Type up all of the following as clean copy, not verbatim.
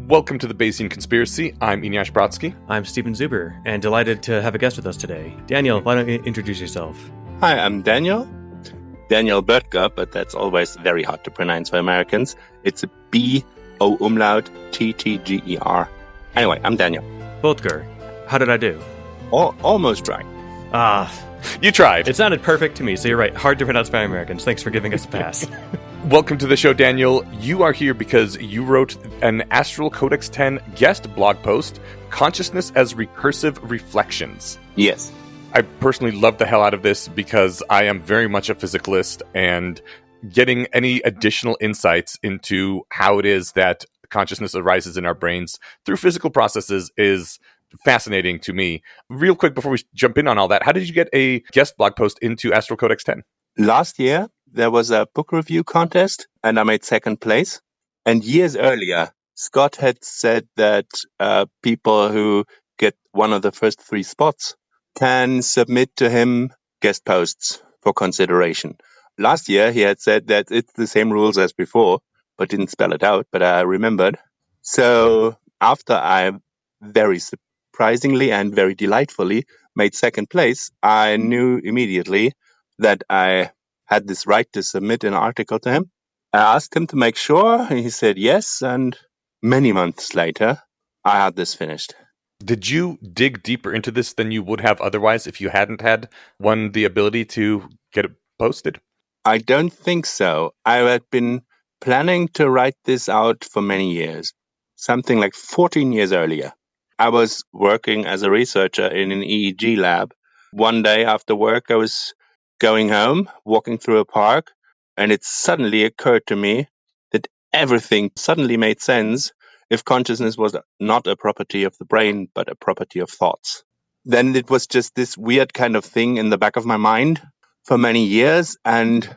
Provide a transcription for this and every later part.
Welcome to the Bayesian Conspiracy. I'm Eneasz Brodsky. I'm Stephen Zuber, and delighted to have a guest with us today. Daniel, why don't you introduce yourself? Hi, I'm Daniel Böttger, but that's always very hard to pronounce for Americans. It's a B-O umlaut T-T-G-E-R. Anyway, I'm Daniel. Böttger. How did I do? Almost right. You tried. It sounded perfect to me, so you're right. Hard to pronounce by Americans. Thanks for giving us a pass. Welcome to the show, Daniel. You are here because you wrote an Astral Codex 10 guest blog post, Consciousness as Recursive Reflections. Yes. I personally love the hell out of this because I am very much a physicalist, and getting any additional insights into how it is that consciousness arises in our brains through physical processes is fascinating to me. Real quick, before we jump in on all that, how did you get a guest blog post into Astral Codex 10? Last year, there was a book review contest, and I made second place. And years earlier, Scott had said that people who get one of the first 3 spots can submit to him guest posts for consideration. Last year, he had said that it's the same rules as before, but didn't spell it out, but I remembered. So after I very surprisingly and very delightfully made second place, I knew immediately that I had this right to submit an article to him. I asked him to make sure, and he said yes, and many months later, I had this finished. Did you dig deeper into this than you would have otherwise if you hadn't had the ability to get it posted? I don't think so. I had been planning to write this out for many years, something like 14 years earlier. I was working as a researcher in an EEG lab. One day after work, I was going home, walking through a park, and it suddenly occurred to me that everything suddenly made sense if consciousness was not a property of the brain, but a property of thoughts. Then it was just this weird kind of thing in the back of my mind for many years. And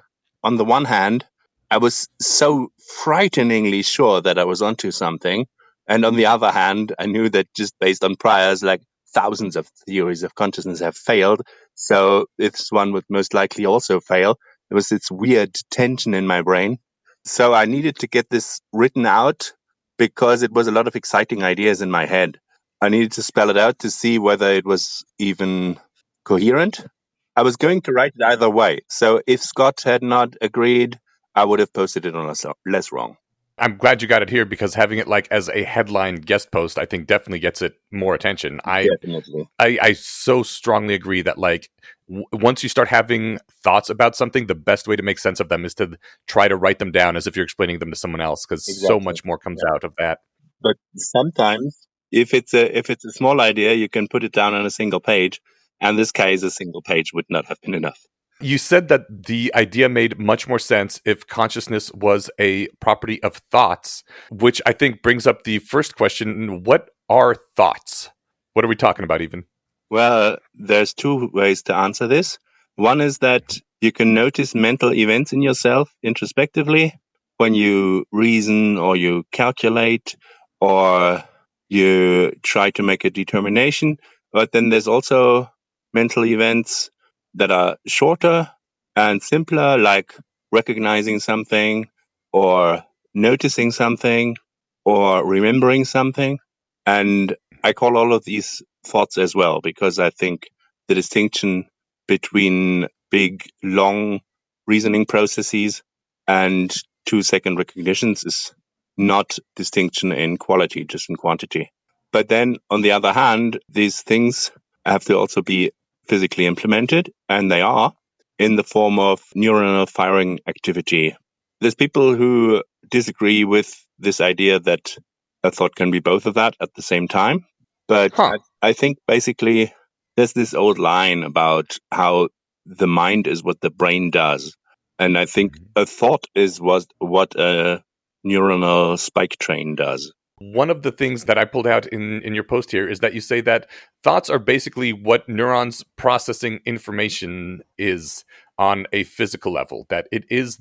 on the one hand, I was so frighteningly sure that I was onto something. And on the other hand, I knew that just based on priors, like thousands of theories of consciousness have failed. So this one would most likely also fail. There was this weird tension in my brain. So I needed to get this written out because it was a lot of exciting ideas in my head. I needed to spell it out to see whether it was even coherent. I was going to write it either way. So if Scott had not agreed, I would have posted it on less wrong. I'm glad you got it here because having it like as a headline guest post, I think definitely gets it more attention. Definitely. I so strongly agree that like once you start having thoughts about something, the best way to make sense of them is to try to write them down as if you're explaining them to someone else, because so much more comes out of that. But sometimes if it's a small idea, you can put it down on a single page. And in this case, a single page would not have been enough. You said that the idea made much more sense if consciousness was a property of thoughts, which I think brings up the first question. What are thoughts? What are we talking about even? Well, there's 2 ways to answer this. One is that you can notice mental events in yourself introspectively when you reason or you calculate or you try to make a determination. But then there's also mental events that are shorter and simpler, like recognizing something or noticing something or remembering something. And I call all of these thoughts as well, because I think the distinction between big, long reasoning processes and 2-second recognitions is not distinction in quality, just in quantity. But then, on the other hand, these things have to also be physically implemented, and they are, in the form of neuronal firing activity. There's people who disagree with this idea that a thought can be both of that at the same time. But I think basically there's this old line about how the mind is what the brain does. And I think a thought is what a neuronal spike train does. One of the things that I pulled out in your post here is that you say that thoughts are basically what neurons processing information is on a physical level. That it is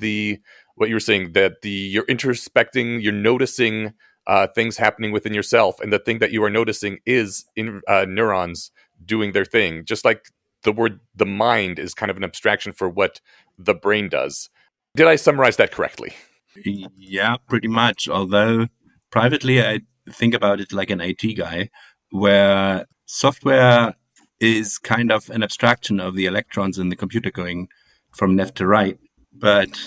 what you were saying, that you're introspecting, you're noticing things happening within yourself, and the thing that you are noticing is in neurons doing their thing. Just like the mind is kind of an abstraction for what the brain does. Did I summarize that correctly? Yeah, pretty much. Although privately, I think about it like an IT guy, where software is kind of an abstraction of the electrons in the computer going from left to right. But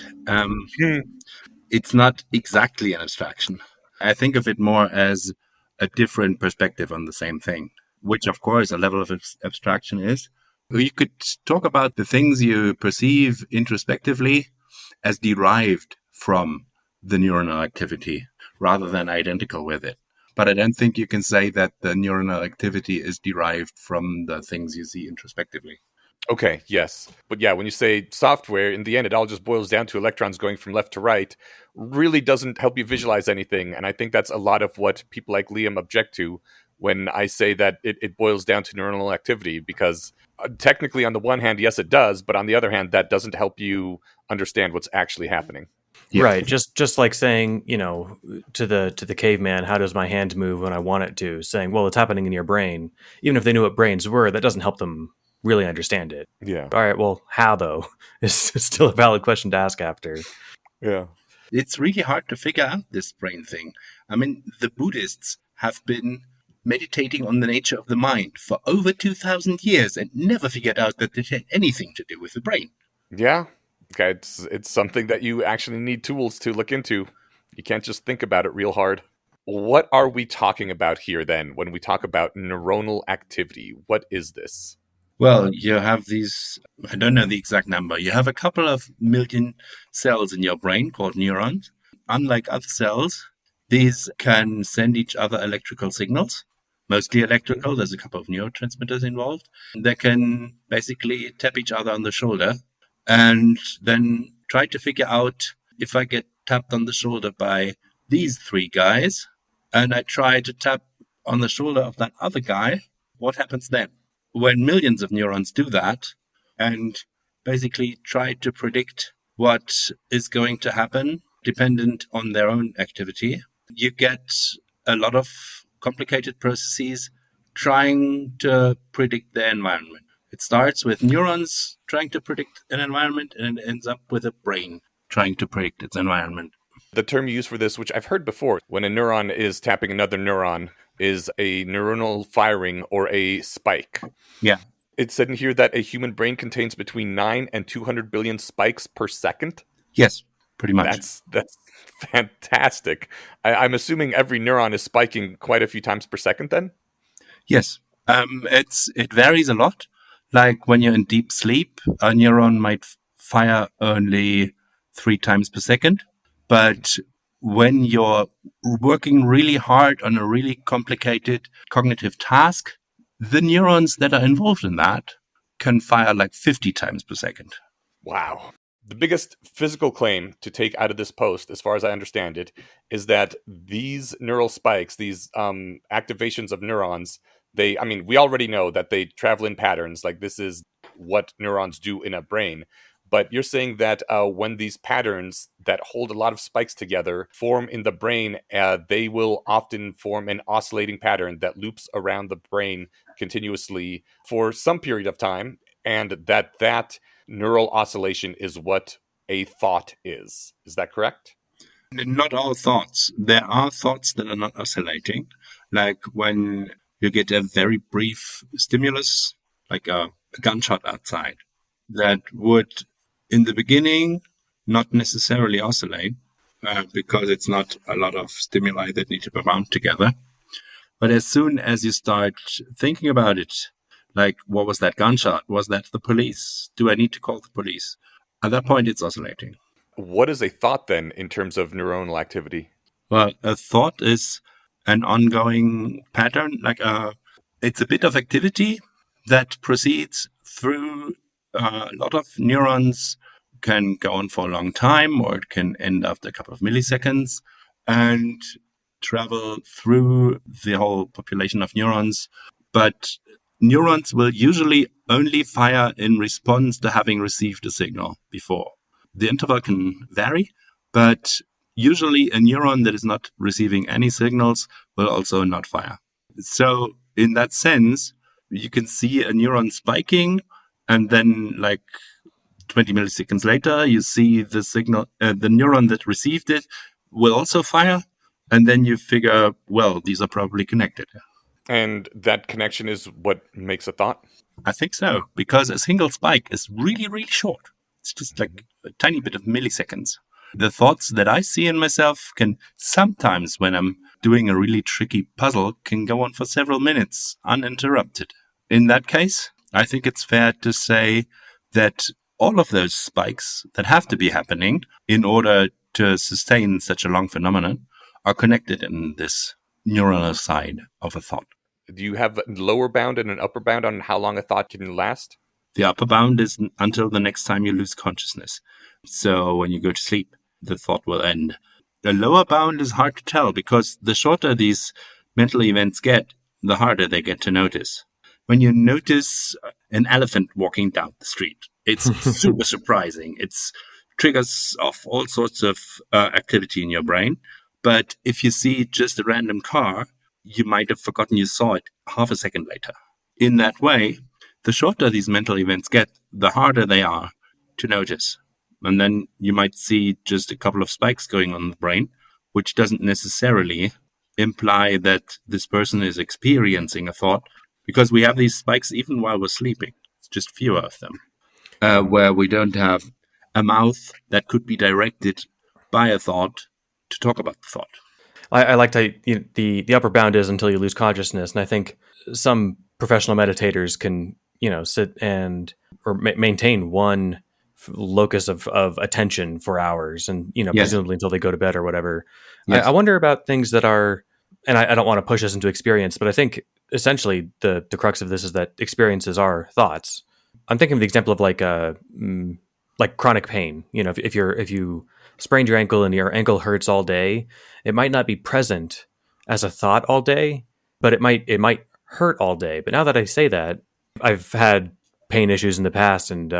it's not exactly an abstraction. I think of it more as a different perspective on the same thing, which, of course, a level of abstraction is. You could talk about the things you perceive introspectively as derived from the neuronal activity rather than identical with it. But I don't think you can say that the neuronal activity is derived from the things you see introspectively. Okay, yes. But yeah, when you say software, in the end, it all just boils down to electrons going from left to right, really doesn't help you visualize anything. And I think that's a lot of what people like Liam object to when I say that it boils down to neuronal activity, because technically, on the one hand, yes, it does. But on the other hand, that doesn't help you understand what's actually happening. Yeah. Right. Just like saying, to the caveman, how does my hand move when I want it to? Saying, well, it's happening in your brain. Even if they knew what brains were, that doesn't help them really understand it. Yeah. All right, well, how though? Is still a valid question to ask after. Yeah. It's really hard to figure out this brain thing. I mean, the Buddhists have been meditating on the nature of the mind for over 2,000 years and never figured out that it had anything to do with the brain. Yeah. Okay. It's something that you actually need tools to look into. You can't just think about it real hard. What are we talking about here then when we talk about neuronal activity? What is this? Well, you have these, I don't know the exact number. You have a couple of million cells in your brain called neurons. Unlike other cells, these can send each other electrical signals, mostly electrical. There's a couple of neurotransmitters involved. They can basically tap each other on the shoulder and then try to figure out, if I get tapped on the shoulder by these three guys and I try to tap on the shoulder of that other guy, what happens then? When millions of neurons do that and basically try to predict what is going to happen dependent on their own activity, you get a lot of complicated processes trying to predict their environment. It starts with neurons trying to predict an environment, and it ends up with a brain trying to predict its environment. The term you use for this, which I've heard before, when a neuron is tapping another neuron, is a neuronal firing or a spike. Yeah. It's said in here that a human brain contains between 9 and 200 billion spikes per second. Yes, pretty much. That's fantastic. I'm assuming every neuron is spiking quite a few times per second then? Yes. It varies a lot. Like when you're in deep sleep, a neuron might fire only 3 times per second. But when you're working really hard on a really complicated cognitive task, the neurons that are involved in that can fire like 50 times per second. Wow. The biggest physical claim to take out of this post, as far as I understand it, is that these neural spikes, these activations of neurons, we already know that they travel in patterns. Like, this is what neurons do in a brain. But you're saying that when these patterns that hold a lot of spikes together form in the brain, they will often form an oscillating pattern that loops around the brain continuously for some period of time, and that neural oscillation is what a thought is. Is that correct? Not all thoughts. There are thoughts that are not oscillating, like when you get a very brief stimulus, like a gunshot outside, that would, in the beginning, not necessarily oscillate because it's not a lot of stimuli that need to be bound together. But as soon as you start thinking about it, like, what was that gunshot? Was that the police? Do I need to call the police? At that point, it's oscillating. What is a thought then in terms of neuronal activity? Well, a thought is an ongoing pattern, it's a bit of activity that proceeds through a lot of neurons, can go on for a long time, or it can end after a couple of milliseconds and travel through the whole population of neurons. But neurons will usually only fire in response to having received a signal before. The interval can vary, but usually a neuron that is not receiving any signals will also not fire. So in that sense, you can see a neuron spiking, and then like 20 milliseconds later, you see the signal, the neuron that received it will also fire, And then you figure, well, these are probably connected. And that connection is what makes a thought? I think so, because a single spike is really, really short. It's just like a tiny bit of milliseconds. The thoughts that I see in myself can sometimes, when I'm doing a really tricky puzzle, can go on for several minutes uninterrupted. In that case, I think it's fair to say that all of those spikes that have to be happening in order to sustain such a long phenomenon are connected in this neuronal side of a thought. Do you have a lower bound and an upper bound on how long a thought can last? The upper bound is until the next time you lose consciousness. So when you go to sleep, the thought will end. The lower bound is hard to tell because the shorter these mental events get, the harder they get to notice. When you notice an elephant walking down the street, it's super surprising. It's triggers off all sorts of activity in your brain. But if you see just a random car, you might have forgotten you saw it half a second later. In that way, the shorter these mental events get, the harder they are to notice. And then you might see just a couple of spikes going on in the brain, which doesn't necessarily imply that this person is experiencing a thought, because we have these spikes even while we're sleeping. It's just fewer of them, where we don't have a mouth that could be directed by a thought to talk about the thought. I like to the upper bound is until you lose consciousness, and I think some professional meditators can sit and or maintain one locus of attention for hours, and Yes. presumably until they go to bed or whatever. Yes. I wonder about things that are, and I don't want to push us into experience, but I think essentially the crux of this is that experiences are thoughts. I'm thinking of the example of like chronic pain. If you sprained your ankle and your ankle hurts all day, it might not be present as a thought all day, but it might hurt all day. But now that I say that, I've had pain issues in the past, and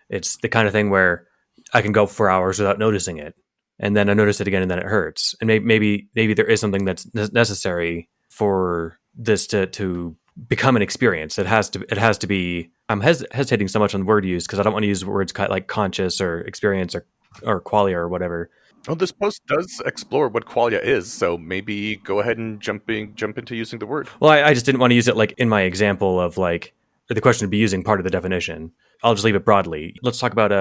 it's the kind of thing where I can go for hours without noticing it, and then I notice it again, and then it hurts. And maybe there is something that's necessary for this to become an experience. It has to be. I'm hesitating so much on the word use because I don't want to use words like conscious or experience or qualia or whatever. Well, this post does explore what qualia is, so maybe go ahead and jump into using the word. Well, I just didn't want to use it like in my example of like the question would be using part of the definition. I'll just leave it broadly. Let's talk about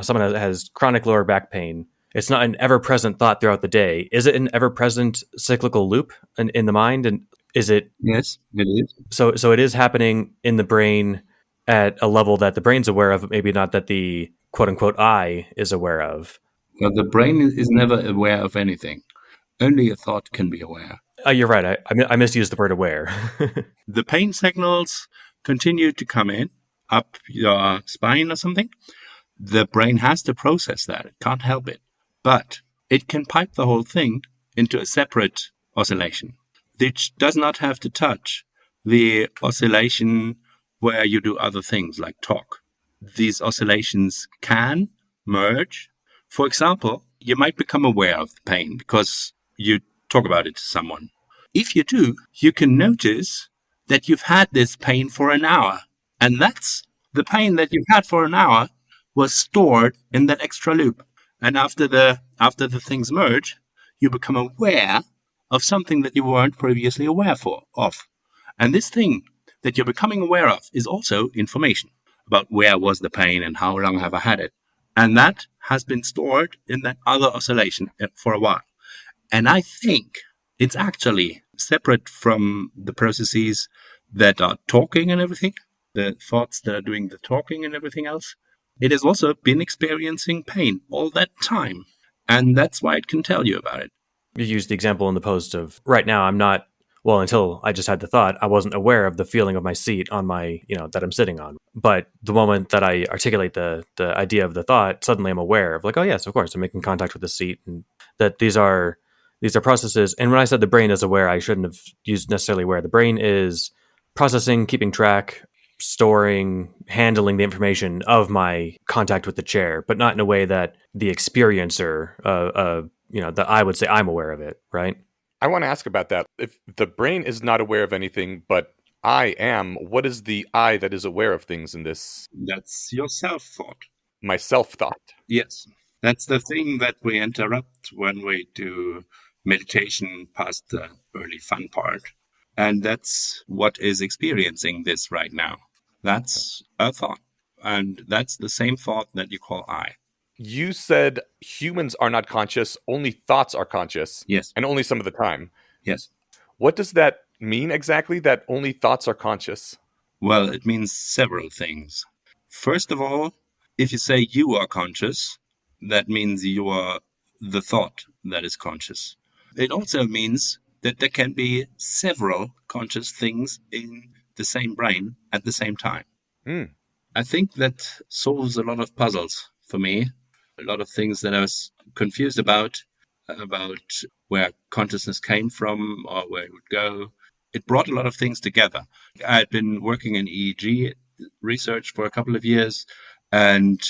someone that has chronic lower back pain. It's not an ever-present thought throughout the day. Is it an ever-present cyclical loop in the mind? And is it? Yes, it is. So it is happening in the brain at a level that the brain's aware of, but maybe not that the quote-unquote I is aware of. Well, the brain is never aware of anything. Only a thought can be aware. You're right. I misused the word aware. The pain signals continue to come in up your spine or something. The brain has to process that. It can't help it. But it can pipe the whole thing into a separate oscillation, which does not have to touch the oscillation where you do other things like talk. These oscillations can merge. For example, you might become aware of the pain because you talk about it to someone. If you do, you can notice that you've had this pain for an hour. And that's the pain that you've had for an hour was stored in that extra loop. And after the things merge, you become aware of something that you weren't previously aware of. And this thing that you're becoming aware of is also information about where was the pain and how long have I had it. And that has been stored in that other oscillation for a while. And I think it's actually separate from the processes that are talking and everything, the thoughts that are doing the talking and everything else. It has also been experiencing pain all that time. And that's why it can tell you about it. You used the example in the post of right now, I'm not, well, until I just had the thought, I wasn't aware of the feeling of my seat on my, that I'm sitting on. But the moment that I articulate the idea of the thought, suddenly I'm aware of like, oh yes, of course, I'm making contact with the seat, and that these are processes. And when I said the brain is aware, I shouldn't have used necessarily aware. The brain is processing, keeping track, storing, handling the information of my contact with the chair, but not in a way that the experiencer, that I would say I'm aware of it, right? I want to ask about that. If the brain is not aware of anything, but I am, what is the I that is aware of things in this? That's your self-thought. My self-thought. Yes. That's the thing that we interrupt when we do meditation past the early fun part. And that's what is experiencing this right now. That's a thought. And that's the same thought that you call I. You said humans are not conscious, only thoughts are conscious. Yes. And only some of the time. Yes. What does that mean exactly, that only thoughts are conscious? Well, it means several things. First of all, if you say you are conscious, that means you are the thought that is conscious. It also means that there can be several conscious things in the same brain at the same time. I think that solves a lot of puzzles for me, a lot of things that I was confused about where consciousness came from or where it would go. It brought a lot of things together. I had been working in EEG research for a couple of years and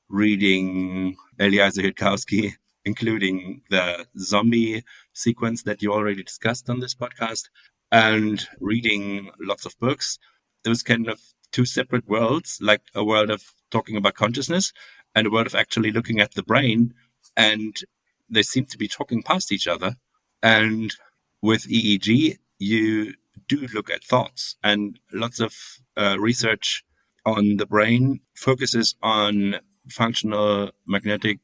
reading Eliezer Yudkowsky, including the zombie sequence that you already discussed on this podcast, and reading lots of books. There was kind of two separate worlds, like a world of talking about consciousness and a world of actually looking at the brain, and they seem to be talking past each other. And with EEG, you do look at thoughts, and lots of research on the brain focuses on functional magnetic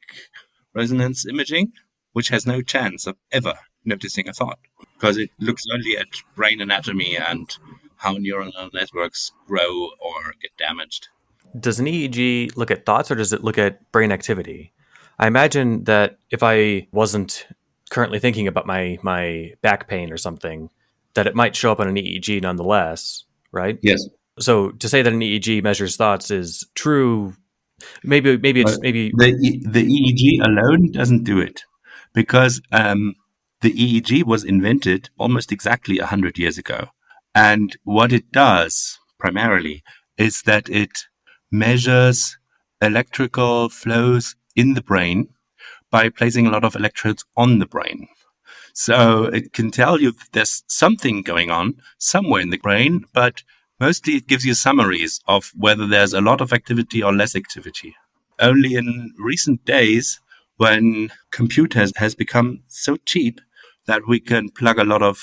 resonance imaging, which has no chance of ever noticing a thought because it looks only at brain anatomy and how neuronal networks grow or get damaged. Does an EEG look at thoughts or does it look at brain activity? I imagine that if I wasn't currently thinking about my back pain or something, that it might show up on an EEG nonetheless, right? Yes. So to say that an EEG measures thoughts is true. Maybe it's maybe the EEG alone doesn't do it because the EEG was invented almost exactly 100 years ago. And what it does primarily is that it measures electrical flows in the brain by placing a lot of electrodes on the brain. So it can tell you that there's something going on somewhere in the brain, but mostly it gives you summaries of whether there's a lot of activity or less activity. Only in recent days, when compute has become so cheap that we can plug a lot of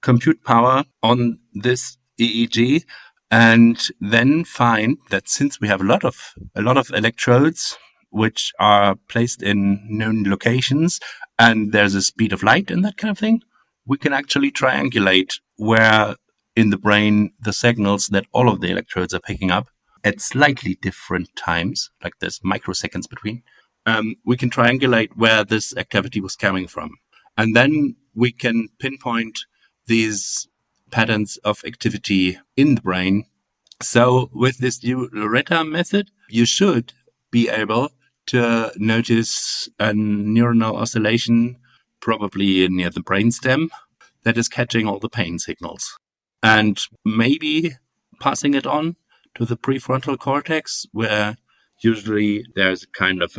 compute power on this EEG and then find that since we have a lot of electrodes which are placed in known locations and there's a speed of light and that kind of thing, we can actually triangulate where in the brain the signals that all of the electrodes are picking up at slightly different times, like there's microseconds between, we can triangulate where this activity was coming from. And then we can pinpoint these patterns of activity in the brain. So with this new Loretta method, you should be able to notice a neuronal oscillation, probably near the brainstem, that is catching all the pain signals. And maybe passing it on to the prefrontal cortex, where usually there's kind of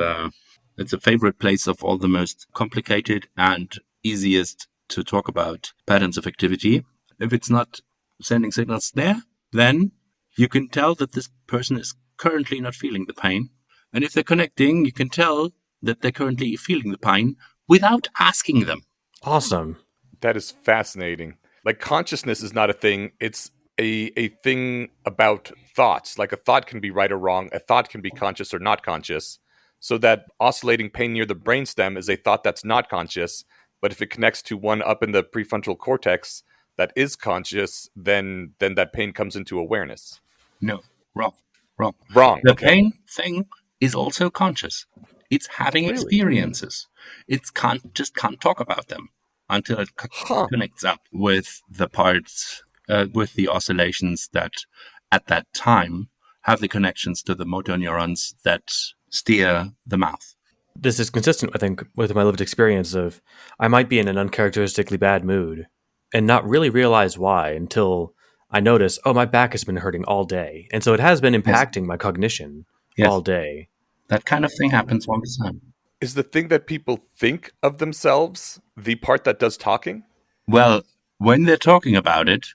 it's a favorite place of all the most complicated and easiest to talk about patterns of activity. If it's not sending signals there, then you can tell that this person is currently not feeling the pain. And if they're connecting, you can tell that they're currently feeling the pain without asking them. Awesome. That is fascinating. Like, consciousness is not a thing. It's a thing about thoughts. Like, a thought can be right or wrong. A thought can be conscious or not conscious. So that oscillating pain near the brainstem is a thought that's not conscious. But if it connects to one up in the prefrontal cortex that is conscious, then that pain comes into awareness. No, wrong. The pain thing is also conscious. It's having experiences. It can't talk about them until it connects up with the parts, with the oscillations that at that time have the connections to the motor neurons that steer the mouth. This is consistent, I think, with my lived experience of I might be in an uncharacteristically bad mood and not really realize why until I notice, oh, my back has been hurting all day. And so it has been impacting my cognition all day. That kind of thing happens all the time. Is the thing that people think of themselves the part that does talking? Well, when they're talking about it,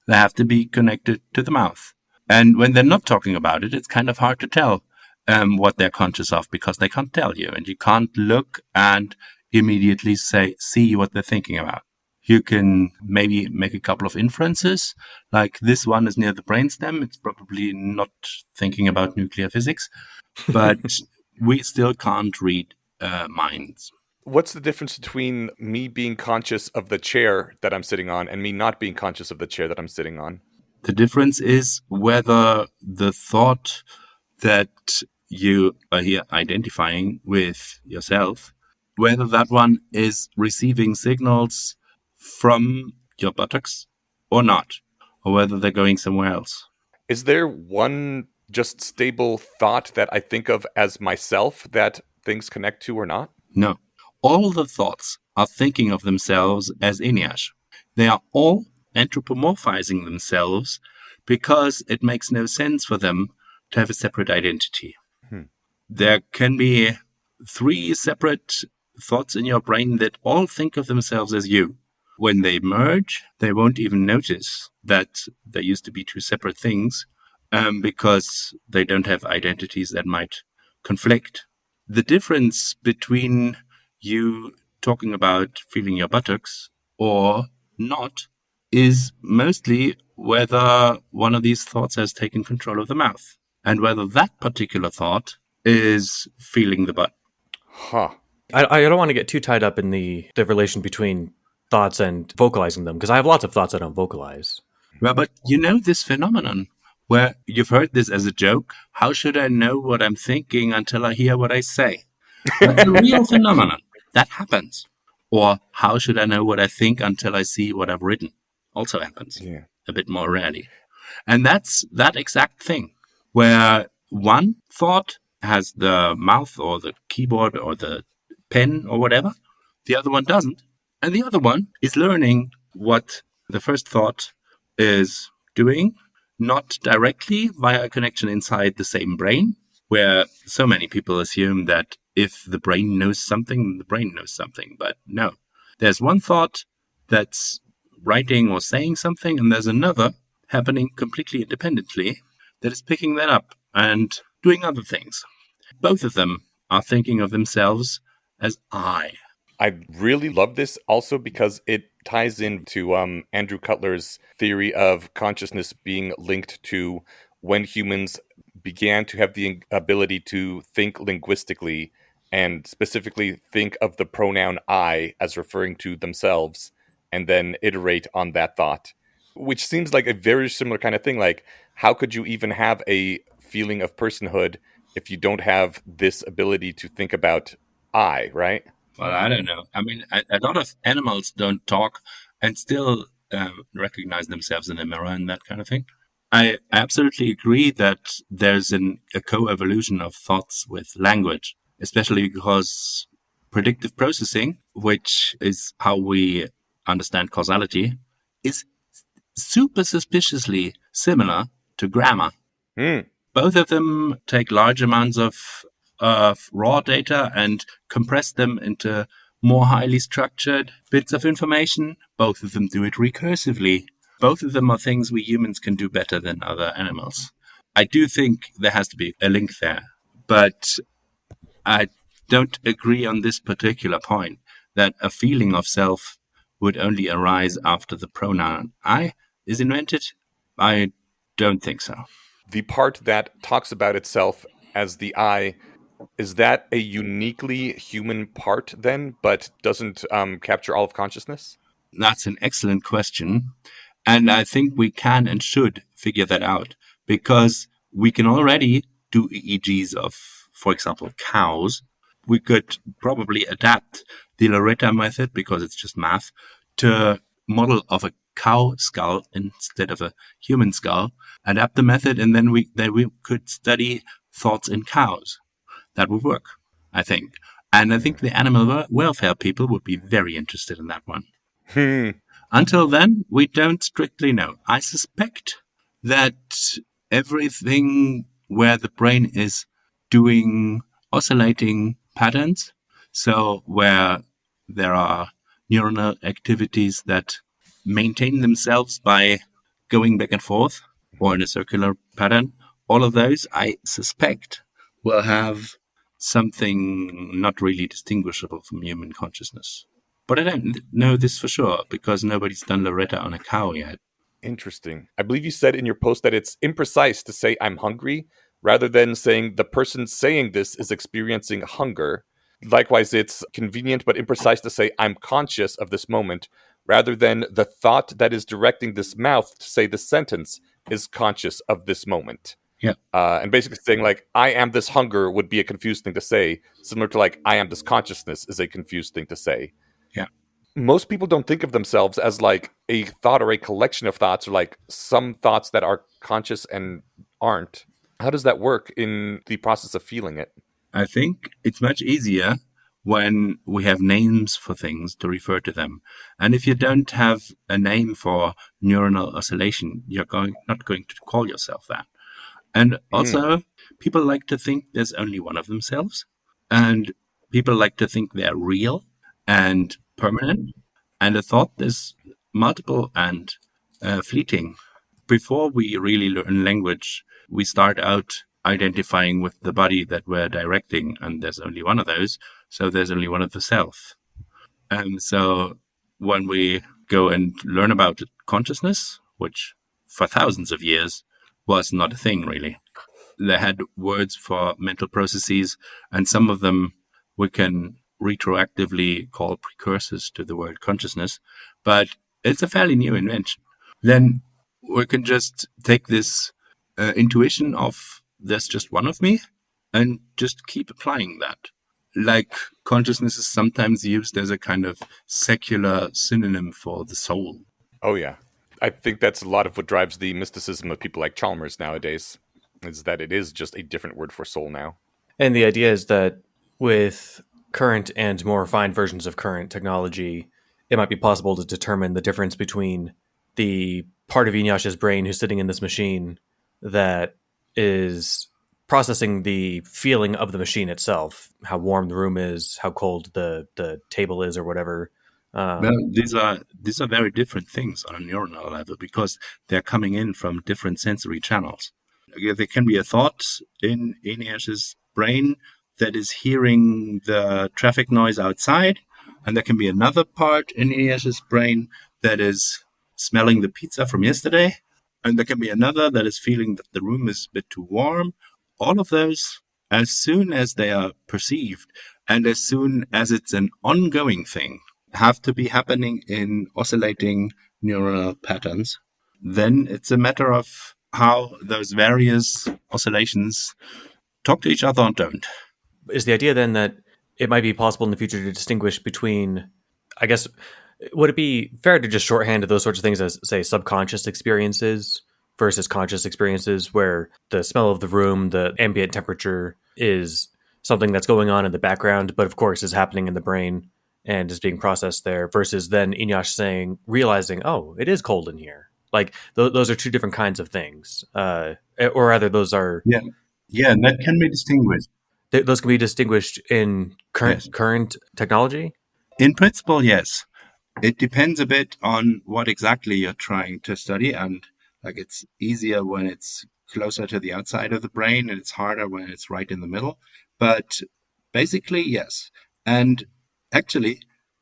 they have to be connected to the mouth. And when they're not talking about it, it's kind of hard to tell what they're conscious of because they can't tell you. And you can't look and immediately see what they're thinking about. You can maybe make a couple of inferences, like this one is near the brainstem. It's probably not thinking about nuclear physics, but we still can't read minds. What's the difference between me being conscious of the chair that I'm sitting on and me not being conscious of the chair that I'm sitting on? The difference is whether the thought that you are here identifying with yourself, whether that one is receiving signals from your buttocks or not, or whether they're going somewhere else. Is there one just stable thought that I think of as myself that things connect to or not? No. All the thoughts are thinking of themselves as Inyas. They are all anthropomorphizing themselves because it makes no sense for them to have a separate identity. There can be 3 separate thoughts in your brain that all think of themselves as you. When they merge, they won't even notice that there used to be 2 separate things because they don't have identities that might conflict. The difference between you talking about feeling your buttocks or not is mostly whether one of these thoughts has taken control of the mouth and whether that particular thought is feeling the butt. Huh. I don't want to get too tied up in the relation between thoughts and vocalizing them, because I have lots of thoughts I don't vocalize. Well, but you know this phenomenon where you've heard this as a joke. How should I know what I'm thinking until I hear what I say? That's a real phenomenon. That happens. Or how should I know what I think until I see what I've written? Also happens. Yeah. A bit more rarely. And that's that exact thing where one thought has the mouth or the keyboard or the pen or whatever. The other one doesn't. And the other one is learning what the first thought is doing, not directly via a connection inside the same brain, where so many people assume that if the brain knows something, the brain knows something. But no, there's one thought that's writing or saying something, and there's another happening completely independently that is picking that up and doing other things. Both of them are thinking of themselves as I. I really love this also because it ties into Andrew Cutler's theory of consciousness being linked to when humans began to have the ability to think linguistically and specifically think of the pronoun I as referring to themselves and then iterate on that thought, which seems like a very similar kind of thing. Like, how could you even have a feeling of personhood if you don't have this ability to think about I, right? Well, I don't know. I mean, a lot of animals don't talk and still recognize themselves in a mirror and that kind of thing. I absolutely agree that there's a co-evolution of thoughts with language, especially because predictive processing, which is how we understand causality, is super suspiciously similar to grammar. Both of them take large amounts of raw data and compress them into more highly structured bits of information. Both of them do it recursively. Both of them are things we humans can do better than other animals. I do think there has to be a link there, but I don't agree on this particular point that a feeling of self would only arise after the pronoun I is invented. I don't think so. The part that talks about itself as the I, is that a uniquely human part then, but doesn't capture all of consciousness? That's an excellent question. And I think we can and should figure that out because we can already do EEGs of, for example, cows. We could probably adapt the Loretta method, because it's just math, to model of a cow skull instead of a human skull, adapt the method, and then we could study thoughts in cows. That would work, I think. And I think the animal welfare people would be very interested in that one. Until then, we don't strictly know. I suspect that everything where the brain is doing oscillating patterns, so where there are neuronal activities that maintain themselves by going back and forth or in a circular pattern, all of those, I suspect, will have something not really distinguishable from human consciousness. But I don't know this for sure because nobody's done Loretta on a cow yet. Interesting. I believe you said in your post that it's imprecise to say I'm hungry rather than saying the person saying this is experiencing hunger. Likewise, it's convenient but imprecise to say I'm conscious of this moment rather than the thought that is directing this mouth to say the sentence is conscious of this moment. Yeah. And basically saying like I am this hunger would be a confused thing to say, similar to like I am this consciousness is a confused thing to say. Yeah. Most people don't think of themselves as like a thought or a collection of thoughts or like some thoughts that are conscious and aren't. How does that work in the process of feeling it? I think it's much easier when we have names for things to refer to them. And if you don't have a name for neuronal oscillation, you're not going to call yourself that. And also, people like to think there's only one of themselves. And people like to think they're real and permanent. And a thought is multiple and fleeting. Before we really learn language, we start out identifying with the body that we're directing, and there's only one of those, so there's only one of the self. And so when we go and learn about consciousness, which for thousands of years was not a thing really, they had words for mental processes, and some of them we can retroactively call precursors to the word consciousness, but it's a fairly new invention. Then we can just take this intuition of there's just one of me and just keep applying that. Like consciousness is sometimes used as a kind of secular synonym for the soul. Oh, yeah. I think that's a lot of what drives the mysticism of people like Chalmers nowadays, is that it is just a different word for soul now. And the idea is that with current and more refined versions of current technology, it might be possible to determine the difference between the part of Enyash's brain who's sitting in this machine that is processing the feeling of the machine itself, how warm the room is, how cold the table is, or whatever. Well, these are very different things on a neuronal level because they're coming in from different sensory channels. There can be a thought in Enyash's brain that is hearing the traffic noise outside, and there can be another part in Enyash's brain that is smelling the pizza from yesterday, and there can be another that is feeling that the room is a bit too warm. All of those, as soon as they are perceived and as soon as it's an ongoing thing, have to be happening in oscillating neuronal patterns. Then it's a matter of how those various oscillations talk to each other or don't. Is the idea then that it might be possible in the future to distinguish between, I guess, would it be fair to just shorthand those sorts of things as, say, subconscious experiences versus conscious experiences where the smell of the room, the ambient temperature is something that's going on in the background, but of course is happening in the brain and is being processed there, versus then Enyash realizing, oh, it is cold in here. Like those are two different kinds of things. Or rather, those are... Yeah, that can be distinguished. Those can be distinguished in current technology? In principle, yes. It depends a bit on what exactly you're trying to study, and like it's easier when it's closer to the outside of the brain, and it's harder when it's right in the middle. But basically, yes. And actually,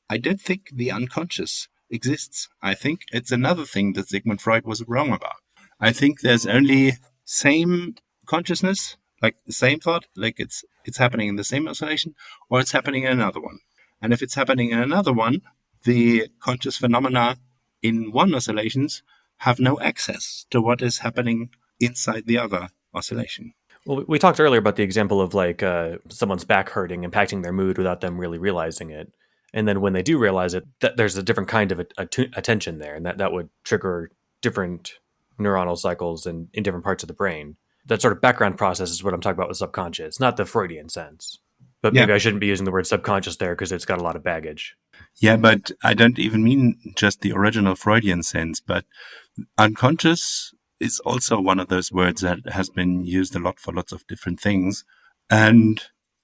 I don't think the unconscious exists. I think it's another thing that Sigmund Freud was wrong about. I think there's only same consciousness, like the same thought, like it's happening in the same oscillation, or it's happening in another one. And if it's happening in another one, the conscious phenomena in one oscillations have no access to what is happening inside the other oscillation. Well, we talked earlier about the example of like someone's back hurting, impacting their mood without them really realizing it. And then when they do realize it, there's a different kind of attention there, and that would trigger different neuronal cycles in different parts of the brain. That sort of background process is what I'm talking about with subconscious, not the Freudian sense. But maybe I shouldn't be using the word subconscious there because it's got a lot of baggage. Yeah, but I don't even mean just the original Freudian sense, but unconscious is also one of those words that has been used a lot for lots of different things. And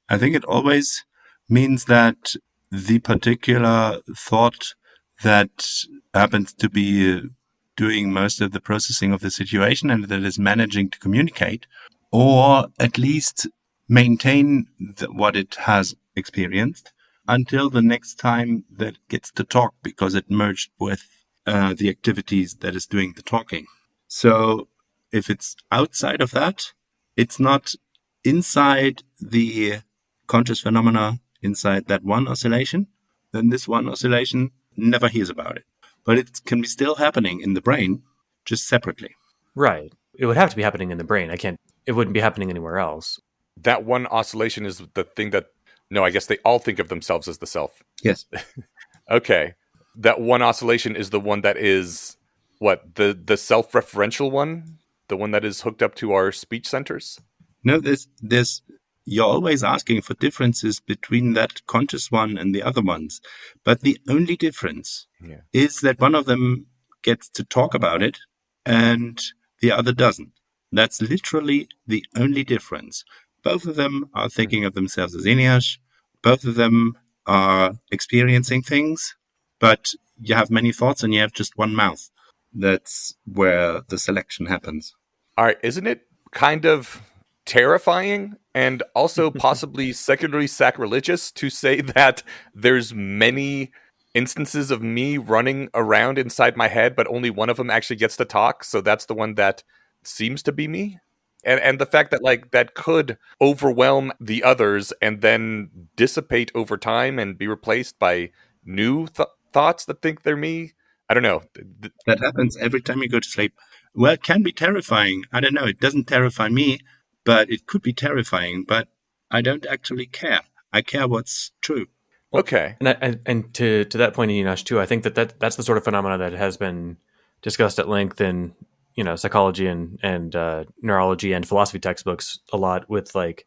I think it always means that the particular thought that happens to be doing most of the processing of the situation and that is managing to communicate, or at least maintain what it has experienced until the next time that it gets to talk, because it merged with the activities that is doing the talking. So if it's outside of that, it's not inside the conscious phenomena, inside that one oscillation, then this one oscillation never hears about it. But it can be still happening in the brain, just separately. Right. It would have to be happening in the brain. It wouldn't be happening anywhere else. That one oscillation is the thing that, no, I guess they all think of themselves as the self. Yes. Okay. That one oscillation is the one that is, what, the self-referential one? The one that is hooked up to our speech centers? No, there's you're always asking for differences between that conscious one and the other ones. But the only difference is that one of them gets to talk about it and the other doesn't. That's literally the only difference. Both of them are thinking of themselves as Eneasz. Both of them are experiencing things, but you have many thoughts and you have just one mouth. That's where the selection happens. All right. Isn't it kind of terrifying and also possibly secularly sacrilegious to say that there's many instances of me running around inside my head, but only one of them actually gets to talk? So that's the one that seems to be me? And the fact that that could overwhelm the others and then dissipate over time and be replaced by new thoughts that think they're me. I don't know. That happens every time you go to sleep. Well, it can be terrifying. I don't know. It doesn't terrify me, but it could be terrifying. But I don't actually care. I care what's true. Okay. And to that point, Eneasz, too, I think that's the sort of phenomena that has been discussed at length in psychology and neurology and philosophy textbooks a lot, with like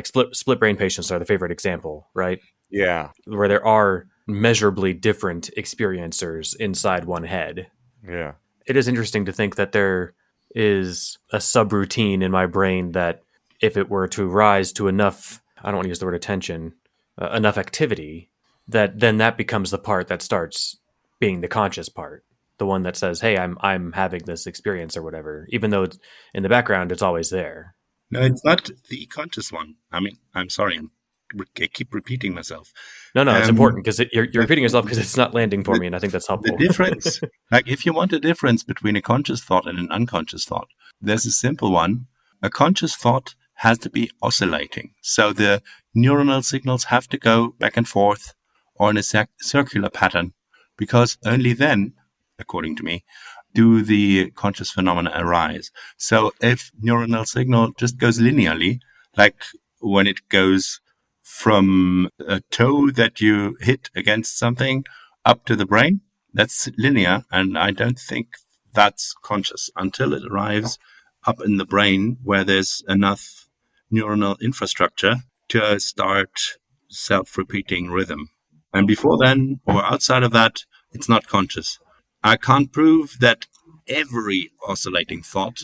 split brain patients are the favorite example, right? Yeah. Where there are measurably different experiencers inside one head. Yeah. It is interesting to think that there is a subroutine in my brain that if it were to rise to enough, I don't want to use the word attention, enough activity, that becomes the part that starts being the conscious part. The one that says, hey, I'm having this experience or whatever, even though it's in the background, it's always there. No, it's not the conscious one. I mean, I'm sorry. I keep repeating myself. No, it's important because you're repeating yourself because it's not landing for me, and I think that's helpful. The difference, if you want a difference between a conscious thought and an unconscious thought, there's a simple one. A conscious thought has to be oscillating. So the neuronal signals have to go back and forth or in a circular pattern, because only then, according to me, do the conscious phenomena arise. So if neuronal signal just goes linearly, like when it goes from a toe that you hit against something up to the brain, that's linear, and I don't think that's conscious until it arrives up in the brain where there's enough neuronal infrastructure to start self-repeating rhythm. And before then, or outside of that, it's not conscious. I can't prove that every oscillating thought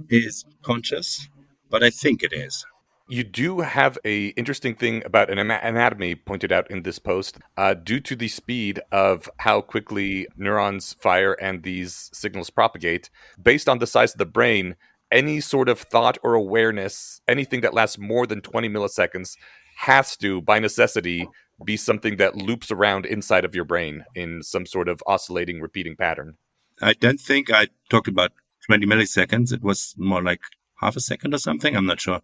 is conscious, but I think it is. You do have a interesting thing about an anatomy pointed out in this post. Due to the speed of how quickly neurons fire and these signals propagate, based on the size of the brain, any sort of thought or awareness, anything that lasts more than 20 milliseconds, has to, by necessity, be something that loops around inside of your brain in some sort of oscillating, repeating pattern. I don't think I talked about 20 milliseconds. It was more like half a second or something. I'm not sure.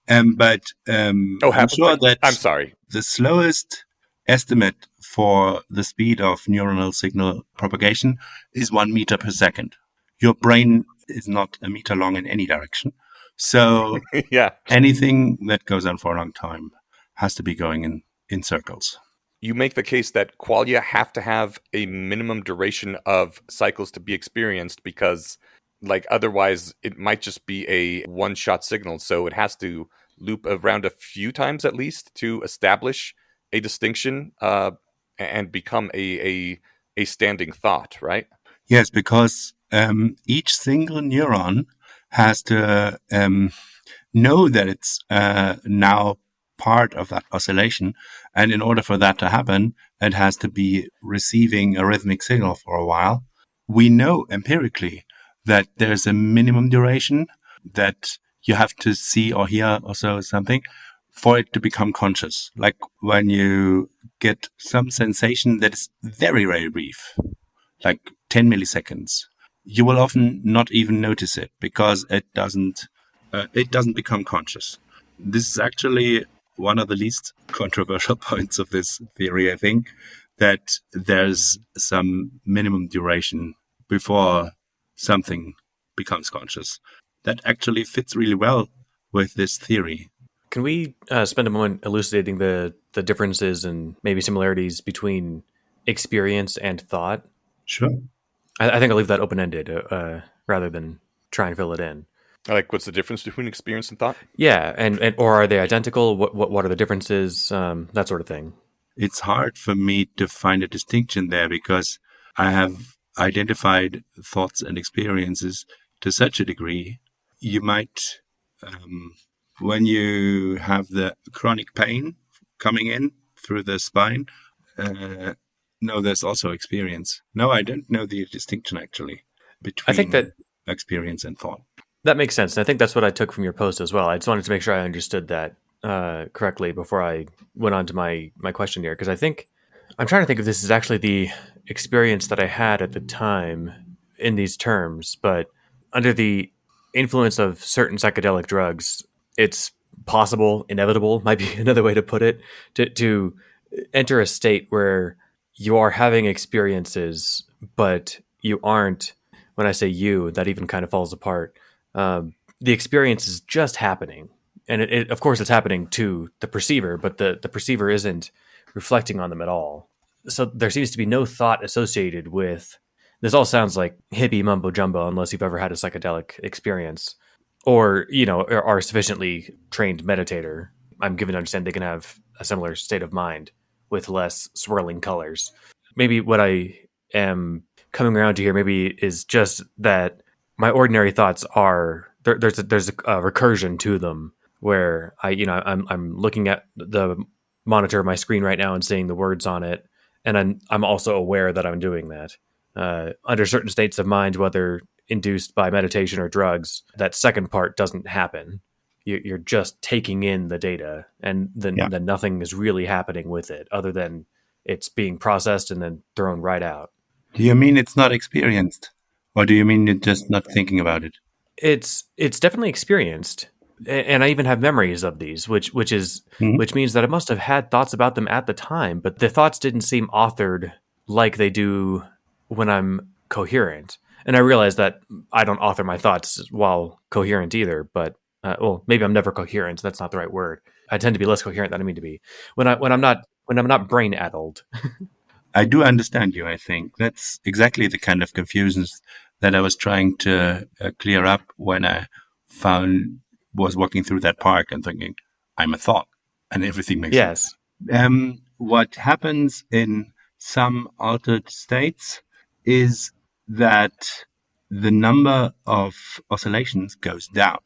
I'm sure that I'm sorry. The slowest estimate for the speed of neuronal signal propagation is 1 meter per second. Your brain is not a meter long in any direction. So yeah, anything that goes on for a long time has to be going in circles. You make the case that qualia have to have a minimum duration of cycles to be experienced because otherwise it might just be a one-shot signal. So it has to loop around a few times at least to establish a distinction and become a standing thought, right? Yes, because each single neuron has to know that it's now part of that oscillation. And in order for that to happen, it has to be receiving a rhythmic signal for a while. We know empirically that there's a minimum duration that you have to see or hear or so something for it to become conscious. Like when you get some sensation that is very, very brief, like 10 milliseconds, you will often not even notice it because it doesn't become conscious. This is actually one of the least controversial points of this theory, I think, that there's some minimum duration before something becomes conscious. That actually fits really well with this theory. Can we spend a moment elucidating the differences and maybe similarities between experience and thought? Sure. I think I'll leave that open-ended rather than try and fill it in. Like, what's the difference between experience and thought? Yeah, and or are they identical? What are the differences? That sort of thing. It's hard for me to find a distinction there because I have identified thoughts and experiences to such a degree. You might, when you have the chronic pain coming in through the spine, no, there's also experience. No, I don't know the distinction actually between I think that experience and thought. That makes sense. And I think that's what I took from your post as well. I just wanted to make sure I understood that correctly before I went on to my question here. Because I think I'm trying to think if this is actually the experience that I had at the time in these terms. But under the influence of certain psychedelic drugs, it's possible, inevitable, might be another way to put it, to enter a state where you are having experiences, but you aren't. When I say you, that even kind of falls apart. The experience is just happening, and it of course it's happening to the perceiver, but the perceiver isn't reflecting on them at all. So there seems to be no thought associated with this. All sounds like hippie mumbo jumbo unless you've ever had a psychedelic experience or are a sufficiently trained meditator. I'm given to understand they can have a similar state of mind with less swirling colors. Maybe what I am coming around to here maybe is just that my ordinary thoughts are there's a recursion to them where I'm looking at the monitor of my screen right now and seeing the words on it, and I'm also aware that I'm doing that. Under certain states of mind, whether induced by meditation or drugs, that second part doesn't happen. You're just taking in the data, and then nothing is really happening with it other than it's being processed and then thrown right out. Do you mean it's not experienced? Or do you mean you're just not thinking about it? It's definitely experienced. And I even have memories of these, which means that I must have had thoughts about them at the time, but the thoughts didn't seem authored like they do when I'm coherent. And I realize that I don't author my thoughts while coherent either, but maybe I'm never coherent. That's not the right word. I tend to be less coherent than I mean to be when I'm not brain addled. I do understand you, I think. That's exactly the kind of confusions that I was trying to clear up when I was walking through that park and thinking, I'm a thought, and everything makes sense. What happens in some altered states is that the number of oscillations goes down.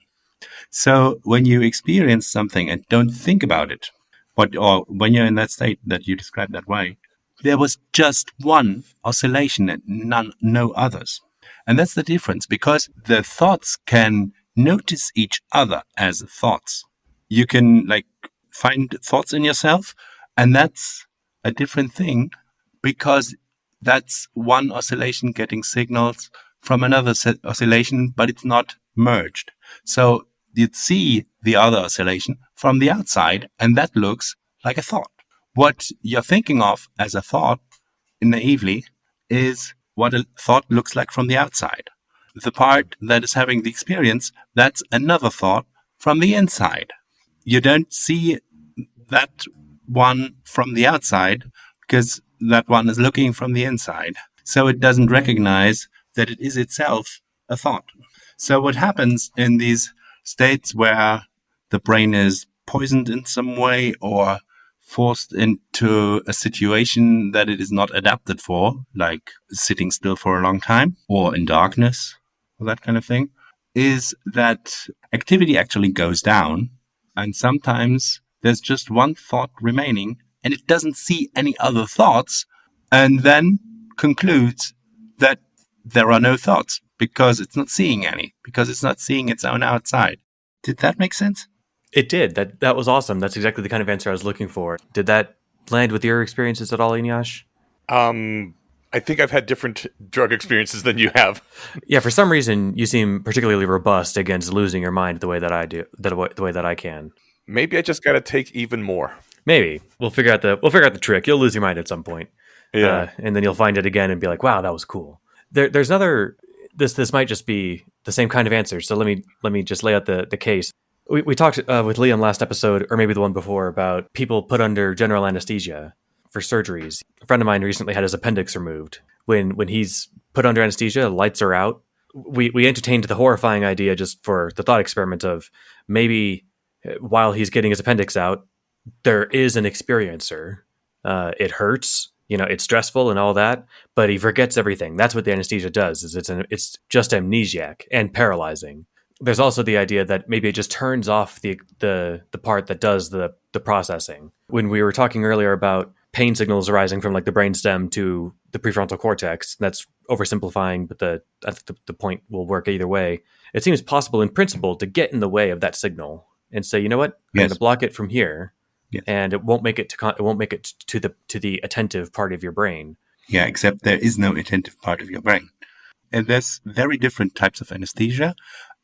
So when you experience something and don't think about it, or when you're in that state that you described that way, there was just one oscillation and no others. And that's the difference, because the thoughts can notice each other as thoughts. You can find thoughts in yourself, and that's a different thing because that's one oscillation getting signals from another oscillation, but it's not merged. So you'd see the other oscillation from the outside, and that looks like a thought. What you're thinking of as a thought, naively, is what a thought looks like from the outside. The part that is having the experience, that's another thought from the inside. You don't see that one from the outside because that one is looking from the inside. So it doesn't recognize that it is itself a thought. So what happens in these states where the brain is poisoned in some way or forced into a situation that it is not adapted for, like sitting still for a long time or in darkness or that kind of thing, is that activity actually goes down, and sometimes there's just one thought remaining and it doesn't see any other thoughts, and then concludes that there are no thoughts because it's not seeing any, because it's not seeing its own outside. Did that make sense? It did. That was awesome. That's exactly the kind of answer I was looking for. Did that land with your experiences at all, Inyash? I think I've had different drug experiences than you have. Yeah, for some reason you seem particularly robust against losing your mind the way that I do, the way that I can. Maybe I just got to take even more. Maybe we'll figure out the trick. You'll lose your mind at some point, Yeah. and then you'll find it again and be like, "Wow, that was cool." There's another. This might just be the same kind of answer. So let me just lay out the case. We talked with Liam last episode, or maybe the one before, about people put under general anesthesia for surgeries. A friend of mine recently had his appendix removed. When he's put under anesthesia, lights are out. We entertained the horrifying idea just for the thought experiment of maybe while he's getting his appendix out, there is an experiencer. It hurts, it's stressful and all that, but he forgets everything. That's what the anesthesia does. Is it's just amnesiac and paralyzing. There's also the idea that maybe it just turns off the part that does the processing. When we were talking earlier about pain signals arising from like the brainstem to the prefrontal cortex, that's oversimplifying, but I think the point will work either way. It seems possible in principle to get in the way of that signal and say, you know what, I'm going to block it from here, and it won't make it to the attentive part of your brain. Yeah, except there is no attentive part of your brain, and there's very different types of anesthesia.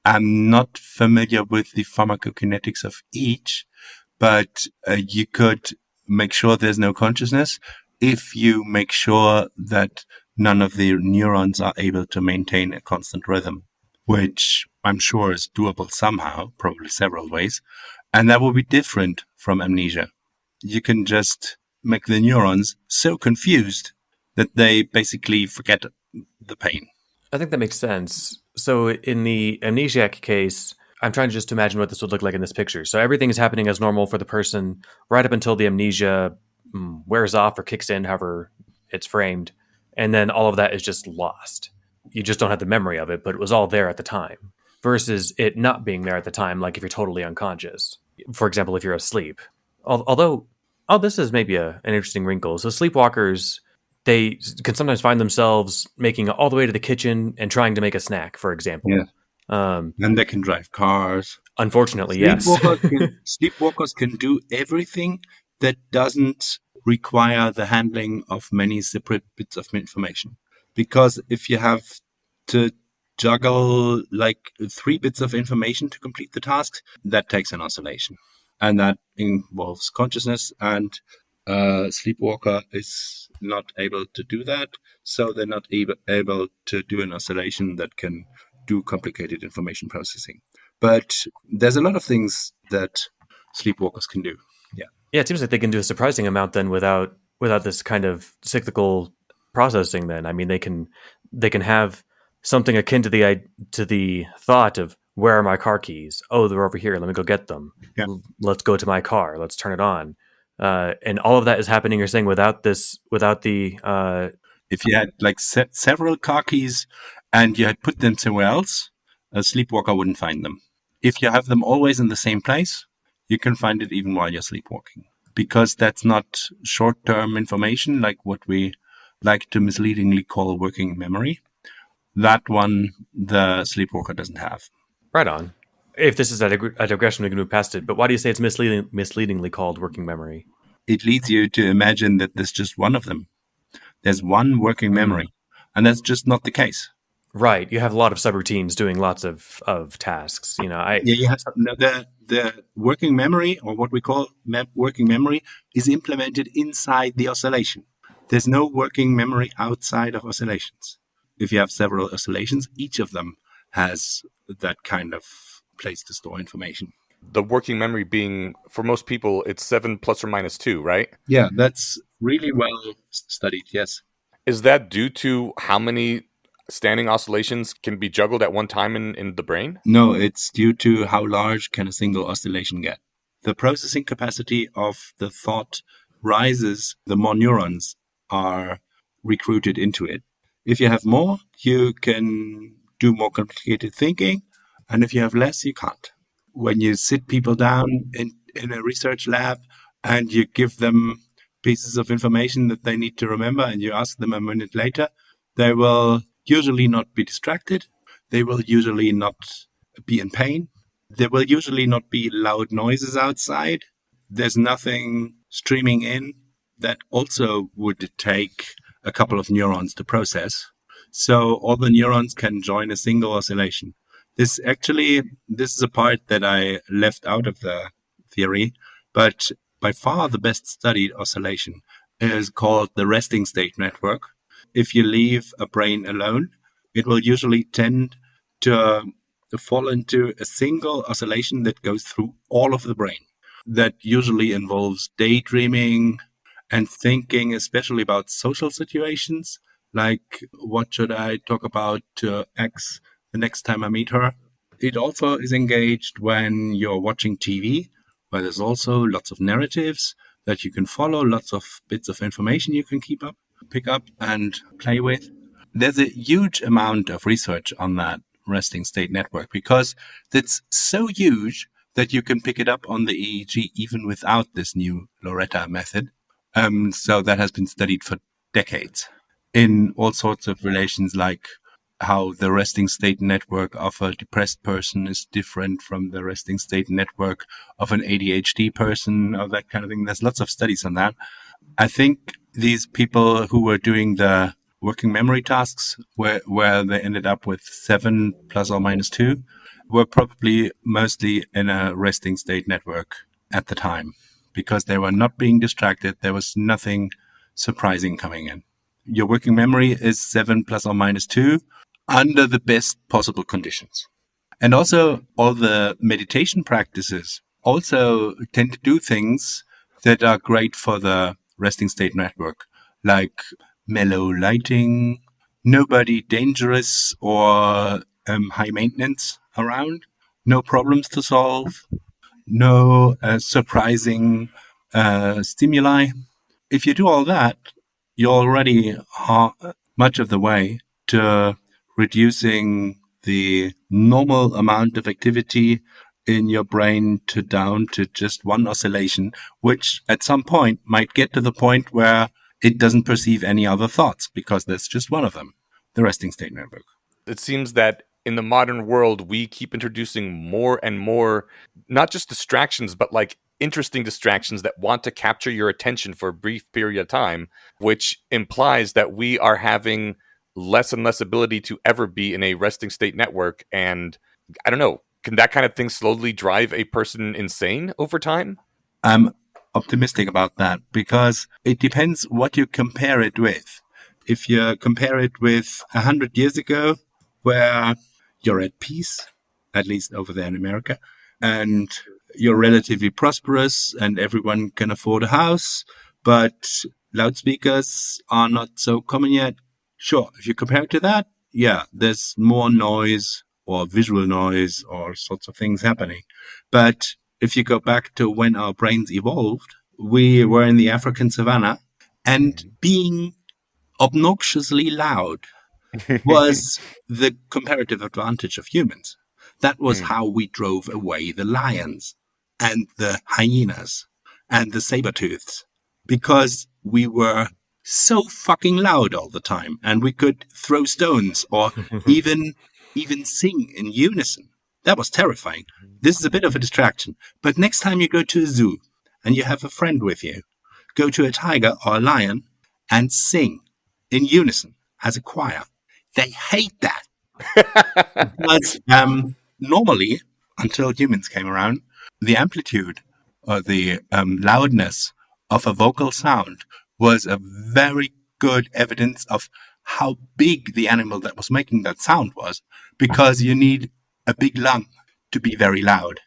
I'm not familiar with the pharmacokinetics of each, but you could make sure there's no consciousness if you make sure that none of the neurons are able to maintain a constant rhythm, which I'm sure is doable somehow, probably several ways. And that will be different from amnesia. You can just make the neurons so confused that they basically forget the pain. I think that makes sense. So in the amnesiac case, I'm trying to just imagine what this would look like in this picture. So everything is happening as normal for the person right up until the amnesia wears off or kicks in, however it's framed. And then all of that is just lost. You just don't have the memory of it, but it was all there at the time. Versus it not being there at the time, like if you're totally unconscious. For example, if you're asleep. Although, this is maybe an interesting wrinkle. So sleepwalkers, they can sometimes find themselves making it all the way to the kitchen and trying to make a snack, for example. Yeah. And they can drive cars. Unfortunately, yes. Sleepwalkers can do everything that doesn't require the handling of many separate bits of information. Because if you have to juggle like 3 bits of information to complete the task, that takes an oscillation. And that involves consciousness, and sleepwalker is not able to do that. So they're not able to do an oscillation that can do complicated information processing. But there's a lot of things that sleepwalkers can do. Yeah, it seems like they can do a surprising amount then without this kind of cyclical processing. Then, I mean, they can have something akin to the thought of, where are my car keys? Oh, they're over here. Let me go get them. Yeah. Let's go to my car. Let's turn it on. And all of that is happening, you're saying, without the. If you had like several car keys and you had put them somewhere else, a sleepwalker wouldn't find them. If you have them always in the same place, you can find it even while you're sleepwalking, because that's not short-term information like what we like to misleadingly call working memory. That one, the sleepwalker doesn't have. Right on. If this is a digression, we can move past it. But why do you say it's misleadingly called working memory? It leads you to imagine that there's just one of them. There's one working memory, and that's just not the case. Right. You have a lot of subroutines doing lots of tasks. You have the working memory, or what we call working memory, is implemented inside the oscillation. There's no working memory outside of oscillations. If you have several oscillations, each of them has that kind of place to store information. The working memory being, for most people, it's 7 plus or minus 2, right? Yeah, that's really well studied, yes. Is that due to how many standing oscillations can be juggled at one time in the brain? No, it's due to how large can a single oscillation get. The processing capacity of the thought rises the more neurons are recruited into it. If you have more, you can do more complicated thinking, and if you have less, you can't. When you sit people down in a research lab and you give them pieces of information that they need to remember and you ask them a minute later, they will usually not be distracted. They will usually not be in pain. There will usually not be loud noises outside. There's nothing streaming in that also would take a couple of neurons to process. So all the neurons can join a single oscillation. This is a part that I left out of the theory, but by far the best studied oscillation is called the resting state network. If you leave a brain alone, it will usually tend to fall into a single oscillation that goes through all of the brain. That usually involves daydreaming and thinking, especially about social situations, like what should I talk about to X the next time I meet her. It also is engaged when you're watching TV, where there's also lots of narratives that you can follow, lots of bits of information you can pick up and play with. There's a huge amount of research on that resting state network because it's so huge that you can pick it up on the EEG even without this new Loretta method. So that has been studied for decades in all sorts of relations, like how the resting state network of a depressed person is different from the resting state network of an ADHD person, or that kind of thing. There's lots of studies on that. I think these people who were doing the working memory tasks where they ended up with 7 plus or minus 2 were probably mostly in a resting state network at the time because they were not being distracted. There was nothing surprising coming in. Your working memory is 7 plus or minus 2 under the best possible conditions. And also all the meditation practices also tend to do things that are great for the resting state network, like mellow lighting, nobody dangerous or high maintenance around, no problems to solve, no surprising stimuli. If you do all that, you're already much of the way to reducing the normal amount of activity in your brain down to just one oscillation, which at some point might get to the point where it doesn't perceive any other thoughts because there's just one of them, the resting state network. It seems that in the modern world, we keep introducing more and more, not just distractions, but like interesting distractions that want to capture your attention for a brief period of time, which implies that we are having less and less ability to ever be in a resting state network. And I don't know, can that kind of thing slowly drive a person insane over time? I'm optimistic about that because it depends what you compare it with. If you compare it with 100 years ago, where you're at peace, at least over there in America, and you're relatively prosperous and everyone can afford a house, but loudspeakers are not so common yet. Sure, if you compare it to that, yeah, there's more noise or visual noise or sorts of things happening. But if you go back to when our brains evolved, we were in the African savannah, and being obnoxiously loud was the comparative advantage of humans. That was how we drove away the lions and the hyenas and the saber-tooths, because we were so fucking loud all the time, and we could throw stones or even sing in unison. That was terrifying. This is a bit of a distraction. But next time you go to a zoo and you have a friend with you, go to a tiger or a lion and sing in unison as a choir. They hate that. Because normally, until humans came around, the amplitude or the loudness of a vocal sound was a very good evidence of how big the animal that was making that sound was, because you need a big lung to be very loud.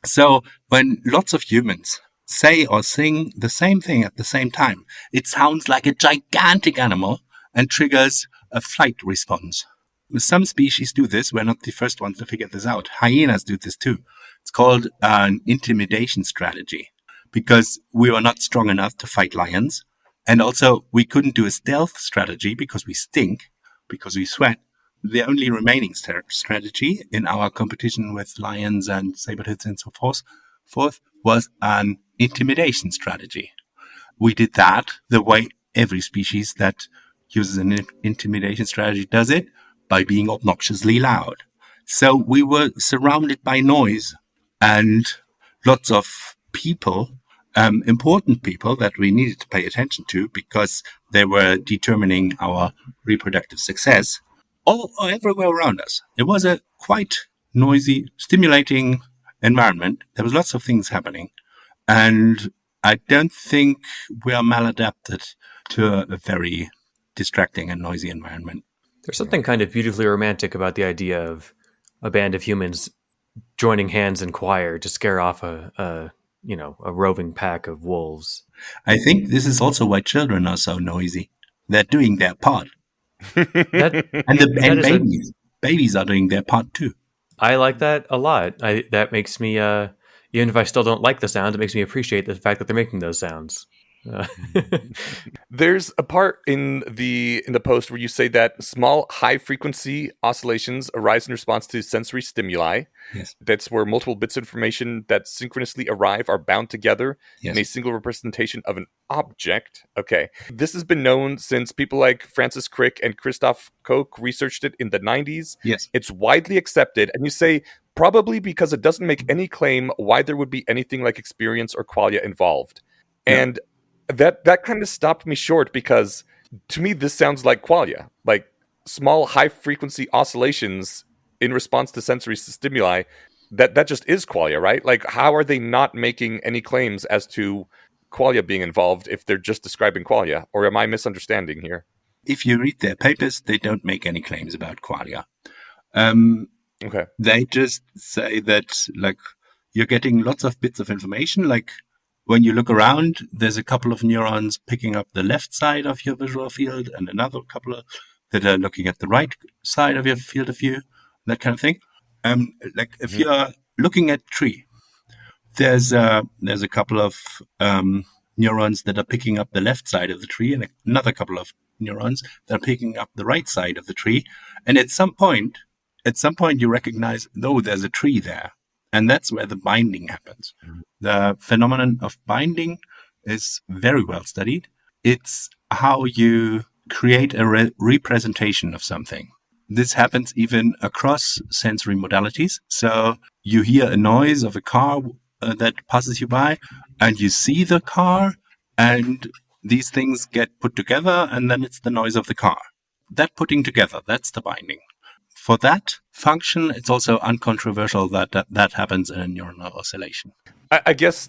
So when lots of humans say or sing the same thing at the same time, it sounds like a gigantic animal and triggers a flight response. Some species do this. We're not the first ones to figure this out. Hyenas do this too. It's called an intimidation strategy, because we were not strong enough to fight lions. And also we couldn't do a stealth strategy because we stink, because we sweat. The only remaining strategy in our competition with lions and saber-tooths and so forth was an intimidation strategy. We did that the way every species that uses an intimidation strategy does it, by being obnoxiously loud. So we were surrounded by noise and lots of people, important people that we needed to pay attention to because they were determining our reproductive success all everywhere around us. It was a quite noisy, stimulating environment. There was lots of things happening. And I don't think we are maladapted to a very distracting and noisy environment. There's something kind of beautifully romantic about the idea of a band of humans joining hands in choir to scare off a roving pack of wolves. I think this is also why children are so noisy. They're doing their part. And babies are doing their part too. I like that a lot. That makes me, even if I still don't like the sound, it makes me appreciate the fact that they're making those sounds. There's a part in the post where you say that small high frequency oscillations arise in response to sensory stimuli. Yes. That's where multiple bits of information that synchronously arrive are bound together Yes. in a single representation of an object. Okay. This has been known since people like Francis Crick and Christoph Koch researched it in the 90s. Yes. It's widely accepted, and you say probably because it doesn't make any claim why there would be anything like experience or qualia involved. Yeah. And that kind of stopped me short because to me this sounds like qualia, like small high frequency oscillations in response to sensory stimuli. That just is qualia, right? Like, how are they not making any claims as to qualia being involved if they're just describing qualia? Or am I misunderstanding here? If you read their papers, they don't make any claims about qualia. Okay. They just say that, like, you're getting lots of bits of information. Like, when you look around, there's a couple of neurons picking up the left side of your visual field and another couple that are looking at the right side of your field of view, that kind of thing. Like, if you're looking at a tree, there's a couple of neurons that are picking up the left side of the tree and another couple of neurons that are picking up the right side of the tree. And at some point you recognize, oh, there's a tree there. And that's where the binding happens. The phenomenon of binding is very well studied. It's how you create a representation of something. This happens even across sensory modalities. So you hear a noise of a car that passes you by, and you see the car, and these things get put together, and then it's the noise of the car. That putting together, that's the binding. For that function, it's also uncontroversial that happens in a neuronal oscillation. I guess.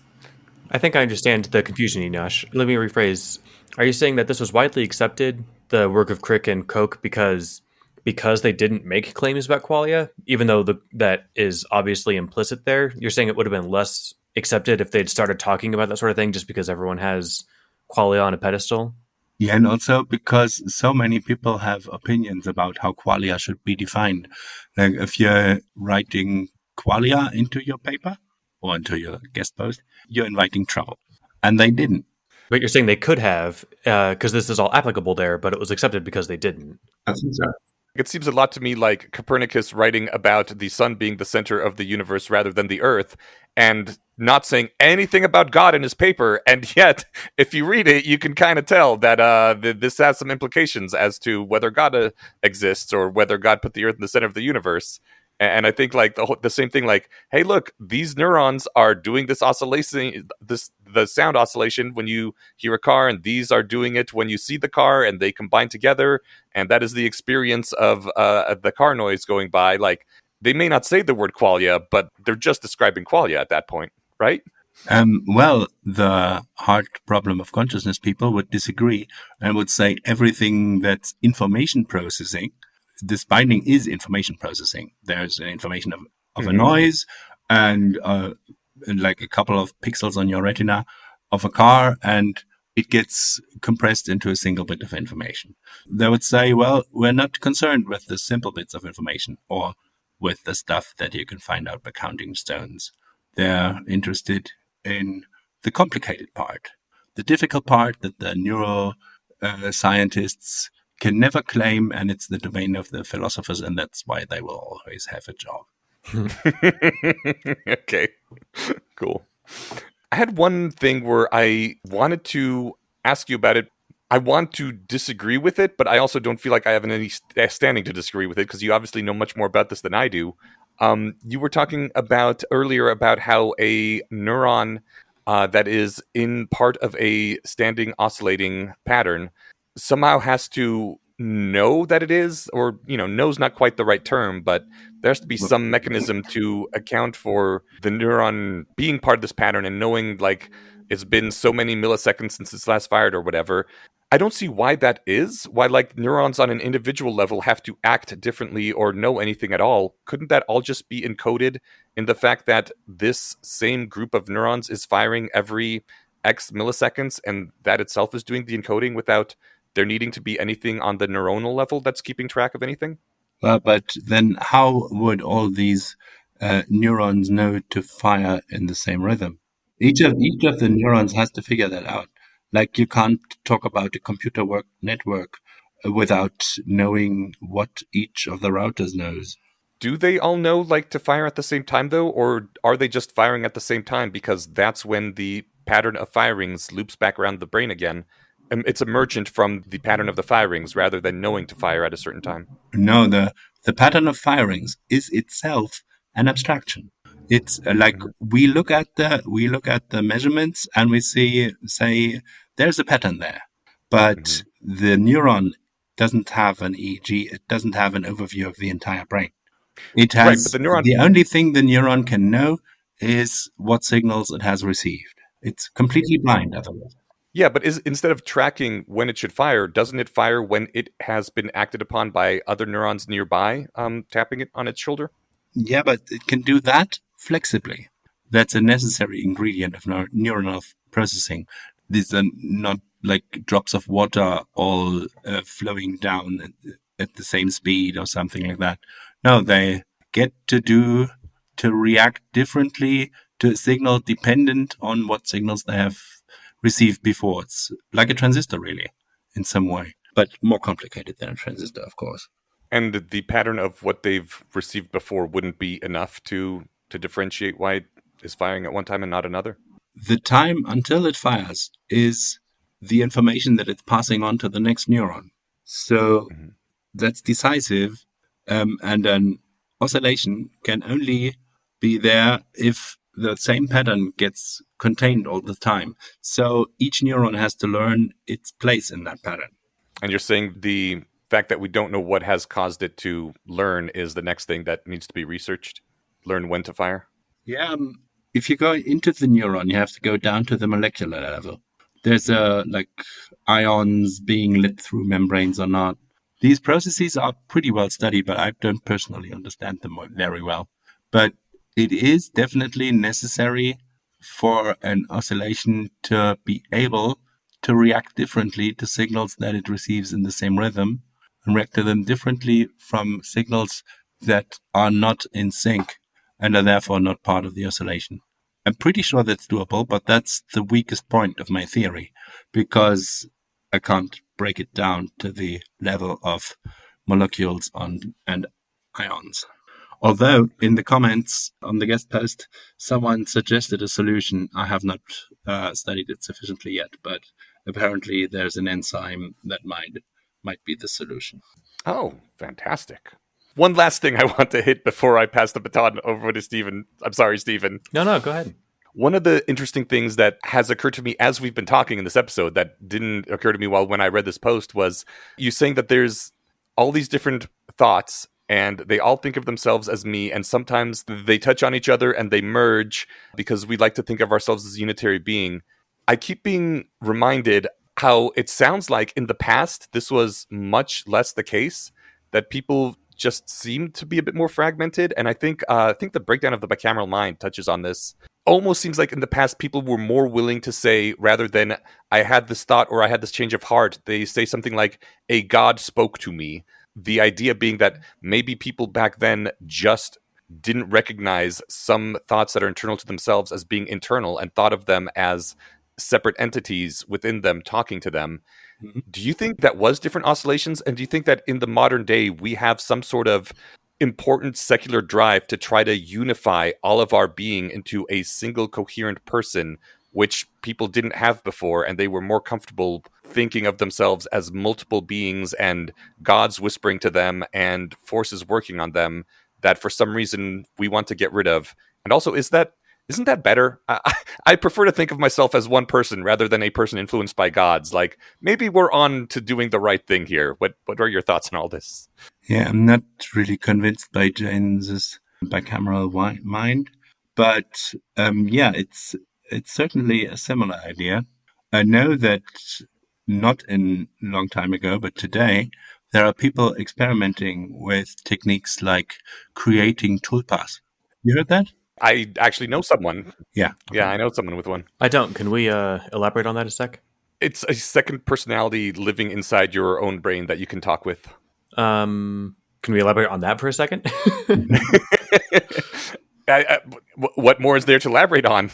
I think I understand the confusion, Enosh. Let me rephrase. Are you saying that this was widely accepted, the work of Crick and Koch, because they didn't make claims about qualia, even though that is obviously implicit there? You're saying it would have been less accepted if they'd started talking about that sort of thing just because everyone has qualia on a pedestal? Yeah, and also because so many people have opinions about how qualia should be defined. Like, if you're writing qualia into your paper or into your guest post, you're inviting trouble. And they didn't. But you're saying they could have, because this is all applicable there, but it was accepted because they didn't. I think so. It seems a lot to me like Copernicus writing about the sun being the center of the universe rather than the earth, and not saying anything about God in his paper. And yet, if you read it, you can kind of tell that this has some implications as to whether God exists or whether God put the earth in the center of the universe. And I think like the same thing, like, hey, look, these neurons are doing this oscillation, the sound oscillation when you hear a car, and these are doing it when you see the car, and they combine together, and that is the experience of the car noise going by. Like, they may not say the word qualia, but they're just describing qualia at that point, right? Well, the hard problem of consciousness people would disagree and would say everything that's information processing, this binding is information processing. There's an information of a noise and like a couple of pixels on your retina of a car, and it gets compressed into a single bit of information. They would say, well, we're not concerned with the simple bits of information or with the stuff that you can find out by counting stones. They're interested in the complicated part, the difficult part that the neuroscientists can never claim, and it's the domain of the philosophers, and that's why they will always have a job. Okay, cool. I had one thing where I wanted to ask you about it. I want to disagree with it, but I also don't feel like I have any standing to disagree with it because you obviously know much more about this than I do. You were talking about earlier about how a neuron that is in part of a standing oscillating pattern somehow has to know that it is, or know's not quite the right term, but there has to be some mechanism to account for the neuron being part of this pattern and knowing, like, it's been so many milliseconds since it's last fired or whatever. I don't see why that is. Why, like, neurons on an individual level have to act differently or know anything at all. Couldn't that all just be encoded in the fact that this same group of neurons is firing every X milliseconds, and that itself is doing the encoding without there needing to be anything on the neuronal level that's keeping track of anything? But then how would all these neurons know to fire in the same rhythm? Each of the neurons has to figure that out. Like, you can't talk about a computer network without knowing what each of the routers knows. Do they all know, like, to fire at the same time, though? Or are they just firing at the same time because that's when the pattern of firings loops back around the brain again? It's emergent from the pattern of the firings rather than knowing to fire at a certain time. No, the pattern of firings is itself an abstraction. It's like we look at the measurements and we say there's a pattern there, but the neuron doesn't have an EEG. It doesn't have an overview of the entire brain. It has Right, but the neuron... the only thing the neuron can know is what signals it has received. It's completely blind otherwise. Yeah, but instead of tracking when it should fire, doesn't it fire when it has been acted upon by other neurons nearby, tapping it on its shoulder? Yeah, but it can do that flexibly. That's a necessary ingredient of neuronal processing. These are not like drops of water all flowing down at the same speed or something like that. No, they get to react differently to a signal dependent on what signals they have received before. It's like a transistor, really, in some way, but more complicated than a transistor, of course. And the pattern of what they've received before wouldn't be enough to differentiate why it is firing at one time and not another? The time until it fires is the information that it's passing on to the next neuron. So that's decisive, and an oscillation can only be there if the same pattern gets contained all the time. So each neuron has to learn its place in that pattern. And you're saying the fact that we don't know what has caused it to learn is the next thing that needs to be researched? Learn when to fire? Yeah. If you go into the neuron, you have to go down to the molecular level. There's like ions being lit through membranes or not. These processes are pretty well studied, but I don't personally understand them very well. But it is definitely necessary for an oscillation to be able to react differently to signals that it receives in the same rhythm and react to them differently from signals that are not in sync and are therefore not part of the oscillation. I'm pretty sure that's doable, but that's the weakest point of my theory because I can't break it down to the level of molecules and ions. Although in the comments on the guest post, someone suggested a solution. I have not studied it sufficiently yet, but apparently there's an enzyme that might be the solution. Oh, fantastic. One last thing I want to hit before I pass the baton over to Stephen. I'm sorry, Stephen. No, go ahead. One of the interesting things that has occurred to me as we've been talking in this episode that didn't occur to me when I read this post was you saying that there's all these different thoughts and they all think of themselves as me, and sometimes they touch on each other and they merge because we like to think of ourselves as a unitary being. I keep being reminded how it sounds like in the past this was much less the case, that people just seemed to be a bit more fragmented. And I think the breakdown of the bicameral mind touches on this. Almost seems like in the past people were more willing to say, rather than I had this thought or I had this change of heart, they say something like a God spoke to me. The idea being that maybe people back then just didn't recognize some thoughts that are internal to themselves as being internal and thought of them as separate entities within them talking to them. Mm-hmm. Do you think that was different oscillations? And do you think that in the modern day, we have some sort of important secular drive to try to unify all of our being into a single coherent person, which people didn't have before, and they were more comfortable thinking of themselves as multiple beings and gods whispering to them and forces working on them that for some reason we want to get rid of. And also, isn't that better? I prefer to think of myself as one person rather than a person influenced by gods. Like, maybe we're on to doing the right thing here. What are your thoughts on all this? Yeah, I'm not really convinced by James' bicameral mind, but yeah, it's certainly a similar idea. I know that not in a long time ago, but today, there are people experimenting with techniques like creating tulpas. You heard that? I actually know someone. Yeah. Yeah, I know someone with one. I don't. Can we elaborate on that a sec? It's a second personality living inside your own brain that you can talk with. Can we elaborate on that for a second? What more is there to elaborate on?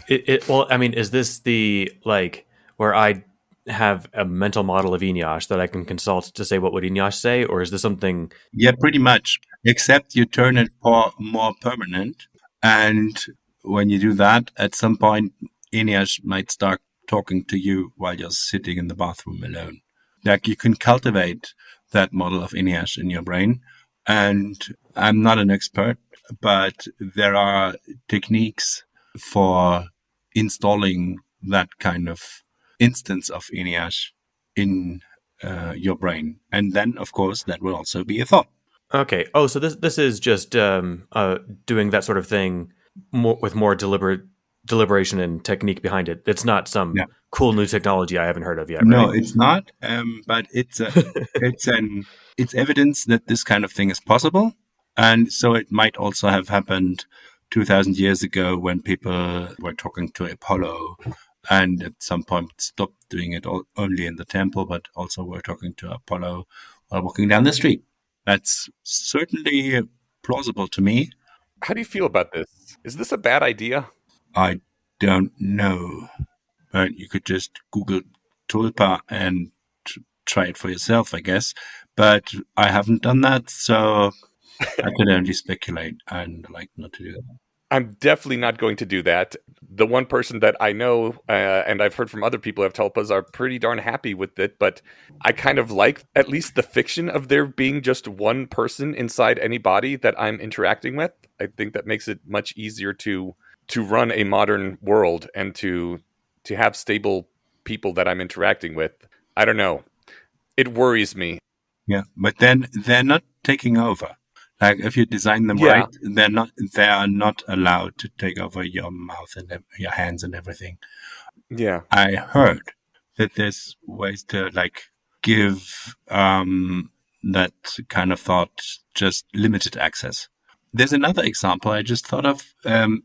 Well, I mean, is this the like where I have a mental model of Eneasz that I can consult to say what would Eneasz say, or is this something? Yeah, pretty much. Except you turn it more permanent, and when you do that, at some point, Eneasz might start talking to you while you're sitting in the bathroom alone. Like, you can cultivate that model of Eneasz in your brain, and I'm not an expert, but there are techniques for installing that kind of instance of Eneasz in your brain. And then, of course, that will also be a thought. Okay. Oh, so this is just doing that sort of thing with more deliberation and technique behind it. It's not some cool new technology I haven't heard of yet. Right? No, it's not. But it's evidence that this kind of thing is possible, and so it might also have happened 2,000 years ago when people were talking to Apollo, and at some point stopped doing it only in the temple, but also were talking to Apollo while walking down the street. That's certainly plausible to me. How do you feel about this? Is this a bad idea? I don't know, but you could just Google tulpa and try it for yourself, I guess. But I haven't done that, so I could only speculate and like not to do that. I'm definitely not going to do that. The one person that I know, and I've heard from other people who have tulpas, are pretty darn happy with it. But I kind of like at least the fiction of there being just one person inside any body that I'm interacting with. I think that makes it much easier to run a modern world and to have stable people that I'm interacting with. I don't know. It worries me. Yeah, but then they're not taking over. Like, if you design them right, they are not allowed to take over your mouth and your hands and everything. Yeah. I heard that there's ways to like give that kind of thought just limited access. There's another example I just thought of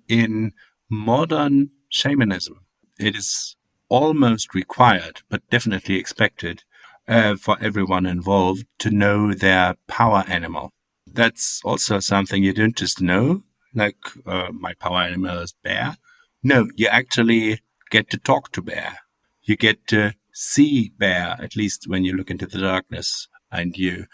in modern shamanism. It is almost required, but definitely expected for everyone involved to know their power animal. That's also something you don't just know, like my power animal is bear. No, you actually get to talk to bear. You get to see bear, at least when you look into the darkness, and you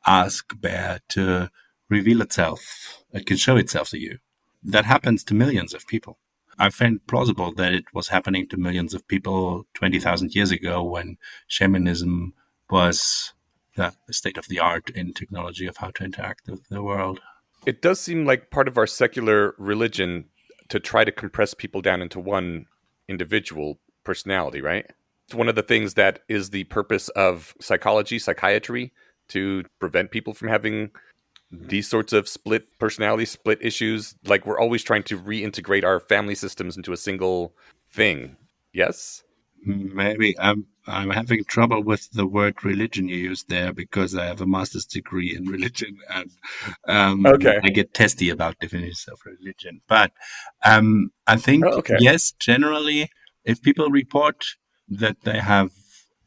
ask bear to reveal itself. It can show itself to you. That happens to millions of people. I find plausible that it was happening to millions of people 20,000 years ago when shamanism was the state of the art in technology of how to interact with the world. It does seem like part of our secular religion to try to compress people down into one individual personality, right? It's one of the things that is the purpose of psychology, psychiatry, to prevent people from having these sorts of split personality, split issues. Like, we're always trying to reintegrate our family systems into a single thing. Yes? Maybe I'm having trouble with the word religion you used there because I have a master's degree in religion, and Okay. I get testy about definitions of religion. But I think yes, generally, if people report that they have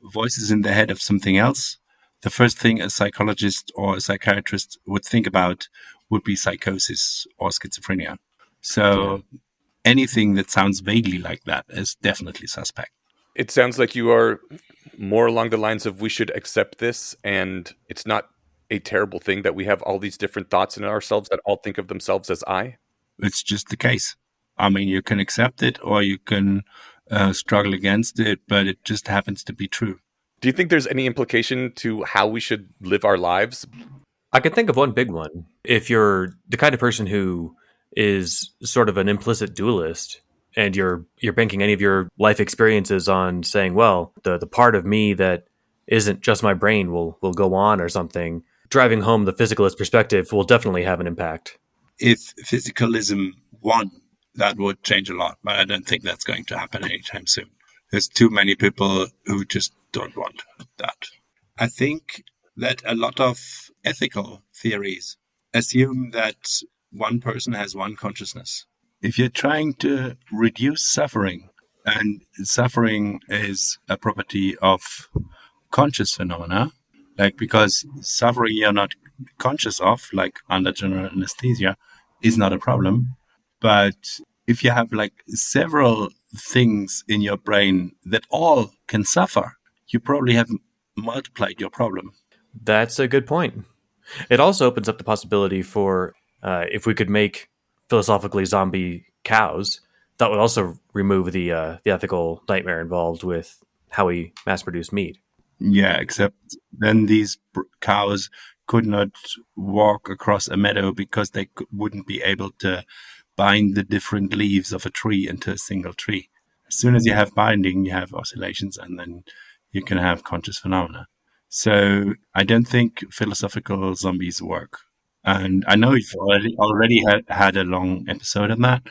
voices in their head of something else, the first thing a psychologist or a psychiatrist would think about would be psychosis or schizophrenia. So anything that sounds vaguely like that is definitely suspect. It sounds like you are more along the lines of we should accept this, and it's not a terrible thing that we have all these different thoughts in ourselves that all think of themselves as I. It's just the case. I mean, you can accept it or you can struggle against it, but it just happens to be true. Do you think there's any implication to how we should live our lives? I can think of one big one. If you're the kind of person who is sort of an implicit dualist and you're banking any of your life experiences on saying, well, the part of me that isn't just my brain will go on or something, driving home the physicalist perspective will definitely have an impact. If physicalism won, that would change a lot, but I don't think that's going to happen anytime soon. There's too many people who just don't want that. I think that a lot of ethical theories assume that one person has one consciousness. If you're trying to reduce suffering, and suffering is a property of conscious phenomena, like because suffering you're not conscious of, like under general anesthesia, is not a problem. But if you have like several things in your brain that all can suffer, you probably have multiplied your problem. That's a good point. It also opens up the possibility for if we could make philosophically zombie cows, that would also remove the ethical nightmare involved with how we mass produce meat. Yeah, except then these cows could not walk across a meadow because they wouldn't be able to bind the different leaves of a tree into a single tree. As soon as you have binding, you have oscillations, and then you can have conscious phenomena. So I don't think philosophical zombies work. And I know you've already had a long episode on that,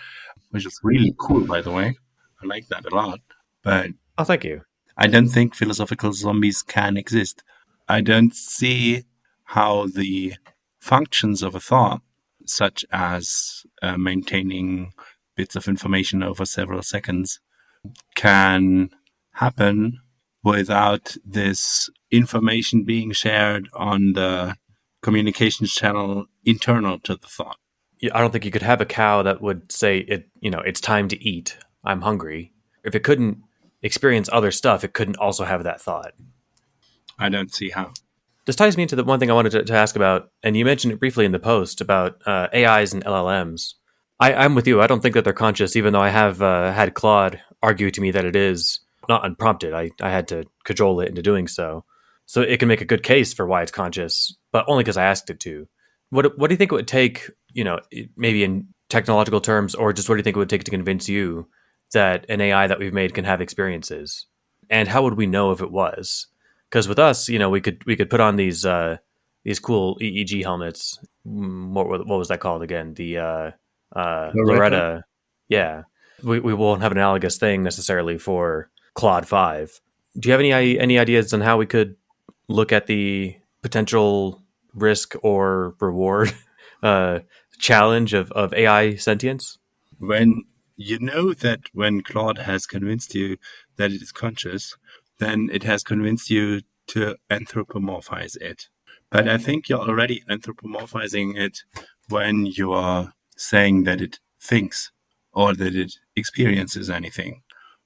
which is really cool, by the way. I like that a lot. But Oh, thank you. I don't think philosophical zombies can exist. I don't see how the functions of a thought, such as maintaining bits of information over several seconds, can happen without this information being shared on the communications channel internal to the thought. I don't think you could have a cow that would say it's time to eat. I'm hungry. If it couldn't experience other stuff, it couldn't also have that thought. I don't see how. This ties me into the one thing I wanted to ask about, and you mentioned it briefly in the post about AIs and LLMs. I'm with you. I don't think that they're conscious, even though I have had Claude argue to me that it is not unprompted. I had to cajole it into doing so. So it can make a good case for why it's conscious, but only because I asked it to. What do you think it would take, maybe in technological terms, or just what do you think it would take to convince you that an AI that we've made can have experiences? And how would we know if it was? Because with us, we could put on these cool EEG helmets. What was that called again? The Loretta. Yeah, we won't have an analogous thing necessarily for Claude 5. Do you have any ideas on how we could look at the potential risk or reward challenge of AI sentience? When you know that when Claude has convinced you that it is conscious, then it has convinced you to anthropomorphize it. But I think you're already anthropomorphizing it when you are saying that it thinks or that it experiences anything.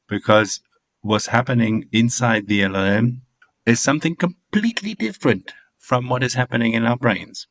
Because what's happening inside the LLM is something completely different from what is happening in our brains.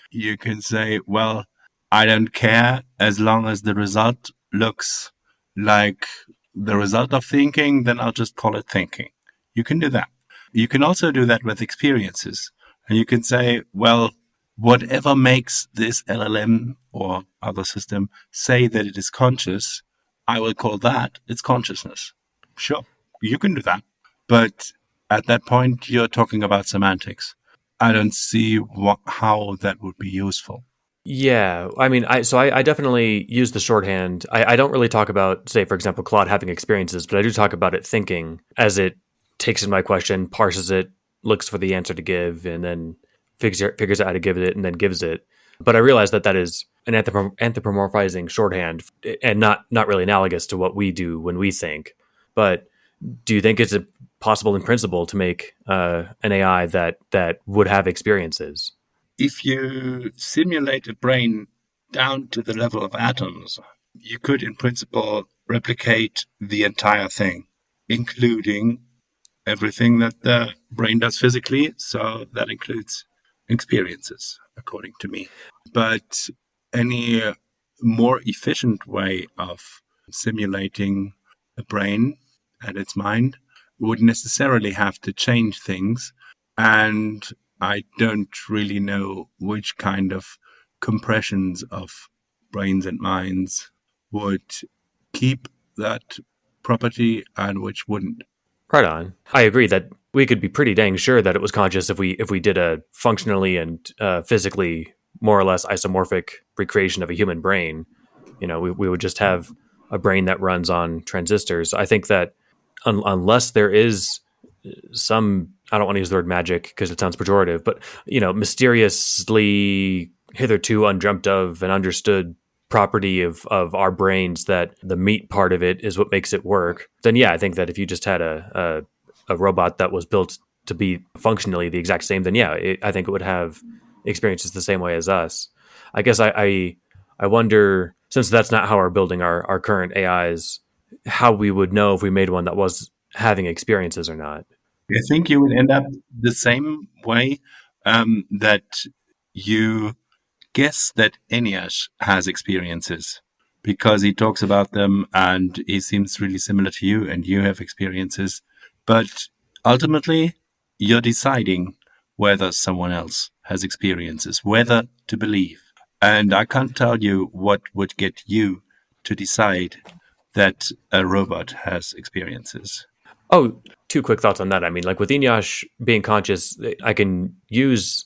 You can say, well, I don't care as long as the result looks like the result of thinking, then I'll just call it thinking. You can do that. You can also do that with experiences. And you can say, well, whatever makes this LLM or other system say that it is conscious, I will call that its consciousness. Sure, you can do that. But at that point, you're talking about semantics. I don't see how that would be useful. Yeah, I mean, I definitely use the shorthand. I don't really talk about, say, for example, Claude having experiences, but I do talk about it thinking as it takes in my question, parses it, looks for the answer to give, and then figures out how to give it and then gives it. But I realize that is an anthropomorphizing shorthand and not really analogous to what we do when we think. But do you think it's possible in principle to make an AI that would have experiences? If you simulate a brain down to the level of atoms, you could, in principle, replicate the entire thing, including everything that the brain does physically. So that includes experiences, according to me. But any more efficient way of simulating a brain and its mind would necessarily have to change things. And I don't really know which kind of compressions of brains and minds would keep that property and which wouldn't. Right on. I agree that we could be pretty dang sure that it was conscious if we did a functionally and physically more or less isomorphic recreation of a human brain. We would just have a brain that runs on transistors. I think that unless there is some, I don't want to use the word magic because it sounds pejorative, but mysteriously hitherto undreamt of and understood property of our brains, that the meat part of it is what makes it work, then yeah, I think that if you just had a robot that was built to be functionally the exact same, then yeah, I think it would have experiences the same way as us. I guess I wonder, since that's not how we're building our current AIs, how we would know if we made one that was having experiences or not. I think you would end up the same way, that you guess that Eneasz has experiences because he talks about them and he seems really similar to you and you have experiences. But ultimately, you're deciding whether someone else has experiences, whether to believe. And I can't tell you what would get you to decide that a robot has experiences. Oh, two quick thoughts on that. I mean, like with Eneasz being conscious, I can use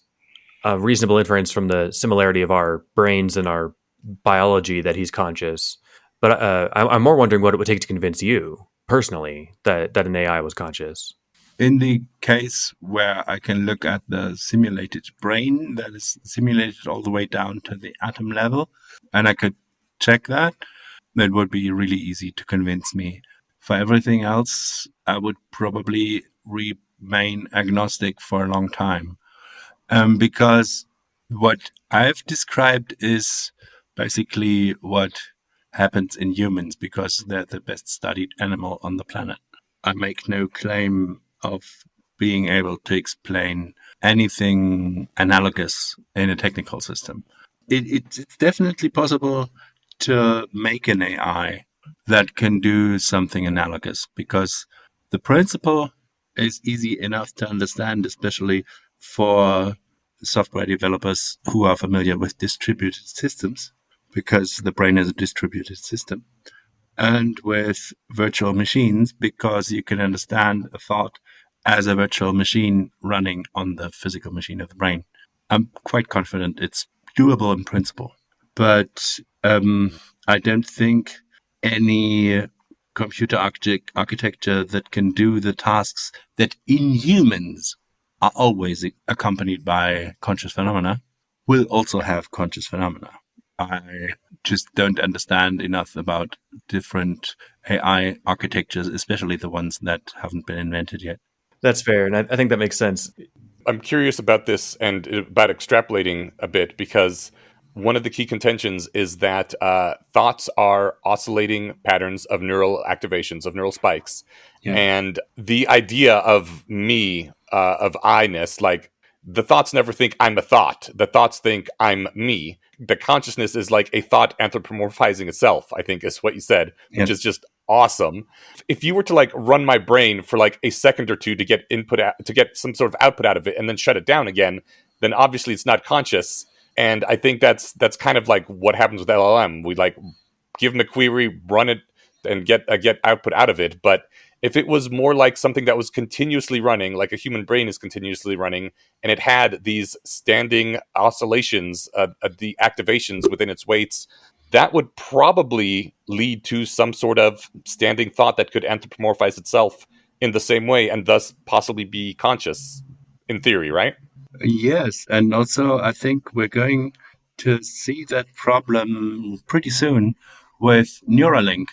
a reasonable inference from the similarity of our brains and our biology that he's conscious. But I'm more wondering what it would take to convince you personally that an AI was conscious. In the case where I can look at the simulated brain that is simulated all the way down to the atom level, and I could check that would be really easy to convince me. For everything else, I would probably remain agnostic for a long time. Because what I've described is basically what happens in humans because they're the best studied animal on the planet. I make no claim of being able to explain anything analogous in a technical system. It's definitely possible to make an AI that can do something analogous because the principle is easy enough to understand, especially for software developers who are familiar with distributed systems, because the brain is a distributed system, and with virtual machines, because you can understand a thought as a virtual machine running on the physical machine of the brain. I'm quite confident it's doable in principle, but I don't think any computer architecture that can do the tasks that in humans are always accompanied by conscious phenomena will also have conscious phenomena. I just don't understand enough about different AI architectures, especially the ones that haven't been invented yet. That's fair, and I think that makes sense. I'm curious about this and about extrapolating a bit because one of the key contentions is that thoughts are oscillating patterns of neural activations, of neural spikes. Yeah. And the idea of me, of I-ness, like the thoughts never think I'm a thought. The thoughts think I'm me. The consciousness is like a thought anthropomorphizing itself, I think is what you said, which is just awesome. If you were to like run my brain for like a second or two to get input out, to get some sort of output out of it and then shut it down again, then obviously it's not conscious. And I think that's kind of like what happens with LLM. We like give them a query, run it, and get output out of it. But if it was more like something that was continuously running, like a human brain is continuously running, and it had these standing oscillations, the activations within its weights, that would probably lead to some sort of standing thought that could anthropomorphize itself in the same way, and thus possibly be conscious, in theory, right? Yes, and also I think we're going to see that problem pretty soon with Neuralink,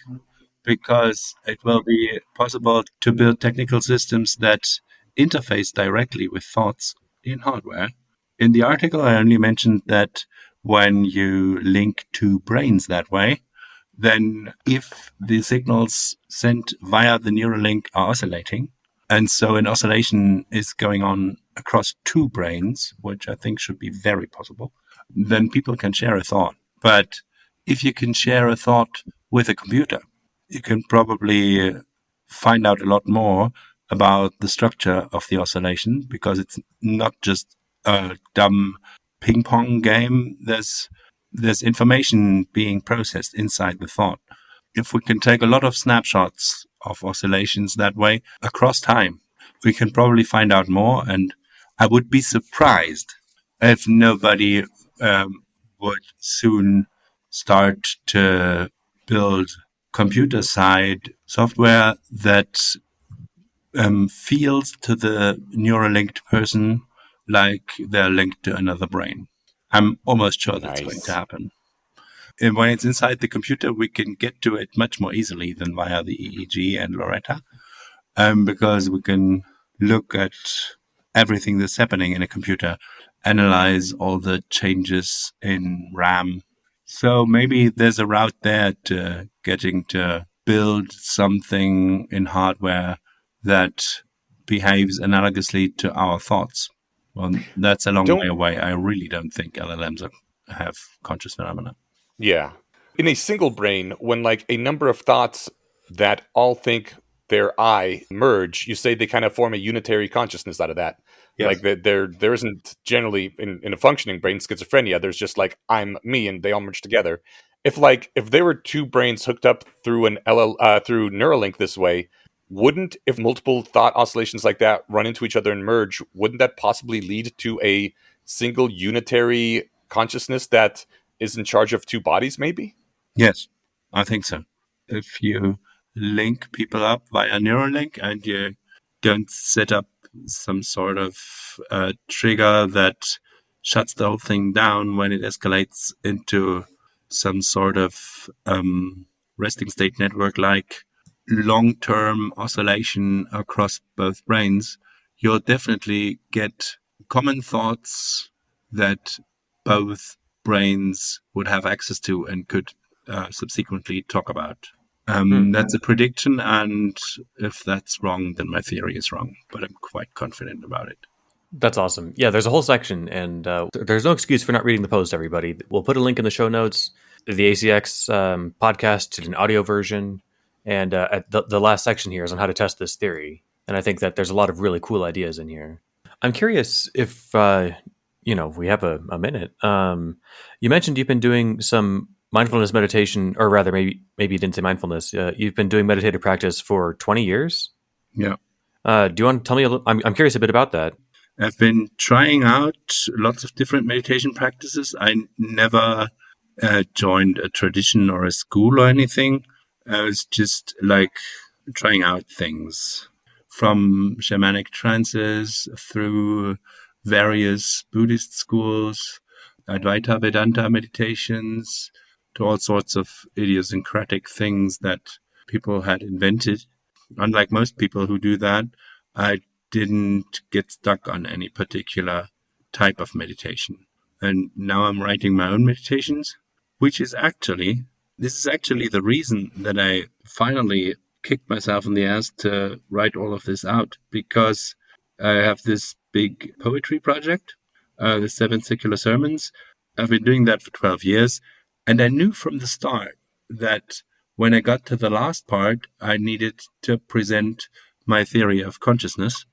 because it will be possible to build technical systems that interface directly with thoughts in hardware. In the article, I only mentioned that when you link two brains that way, then if the signals sent via the Neuralink are oscillating, and so an oscillation is going on across two brains, which I think should be very possible, then people can share a thought. But if you can share a thought with a computer, you can probably find out a lot more about the structure of the oscillation, because it's not just a dumb ping pong game. There's information being processed inside the thought. If we can take a lot of snapshots of oscillations that way across time, we can probably find out more. And I would be surprised if nobody would soon start to build computer side software that feels to the neural linked person like they're linked to another brain. I'm almost sure that's going to happen. And when it's inside the computer, we can get to it much more easily than via the EEG and Loretta, because we can look at everything that's happening in a computer, analyze all the changes in RAM. So maybe there's a route there to getting to build something in hardware that behaves analogously to our thoughts. Well, that's a long way away. I really don't think LLMs have conscious phenomena. Yeah. In a single brain, when like a number of thoughts that all think their I merge, you say they kind of form a unitary consciousness out of that. Yes. Like there isn't generally in a functioning brain, schizophrenia, there's just like I'm me and they all merge together. If there were two brains hooked up through through Neuralink this way, wouldn't, if multiple thought oscillations like that run into each other and merge, wouldn't that possibly lead to a single unitary consciousness that is in charge of two bodies, maybe? Yes, I think so. If you link people up via Neuralink and you don't set up some sort of trigger that shuts the whole thing down when it escalates into some sort of resting state network-like long-term oscillation across both brains, you'll definitely get common thoughts that both brains would have access to and could subsequently talk about. That's a prediction, and if that's wrong, then my theory is wrong, but I'm quite confident about it. That's awesome. Yeah, there's a whole section, and there's no excuse for not reading the post, everybody. We'll put a link in the show notes. The ACX podcast did an audio version, and at the last section here is on how to test this theory. And I think that there's a lot of really cool ideas in here. I'm curious if, we have a minute. You mentioned you've been doing some mindfulness meditation, or rather, maybe you didn't say mindfulness. You've been doing meditative practice for 20 years? Yeah. Do you want to tell me a little? I'm curious a bit about that. I've been trying out lots of different meditation practices. I never joined a tradition or a school or anything. I was just like trying out things, from shamanic trances through various Buddhist schools, Advaita Vedanta meditations, to all sorts of idiosyncratic things that people had invented. Unlike most people who do that, I didn't get stuck on any particular type of meditation. And now I'm writing my own meditations, which is actually the reason that I finally kicked myself in the ass to write all of this out, because I have this big poetry project, the 7 Secular Sermons. I've been doing that for 12 years, and I knew from the start that when I got to the last part, I needed to present my theory of consciousness,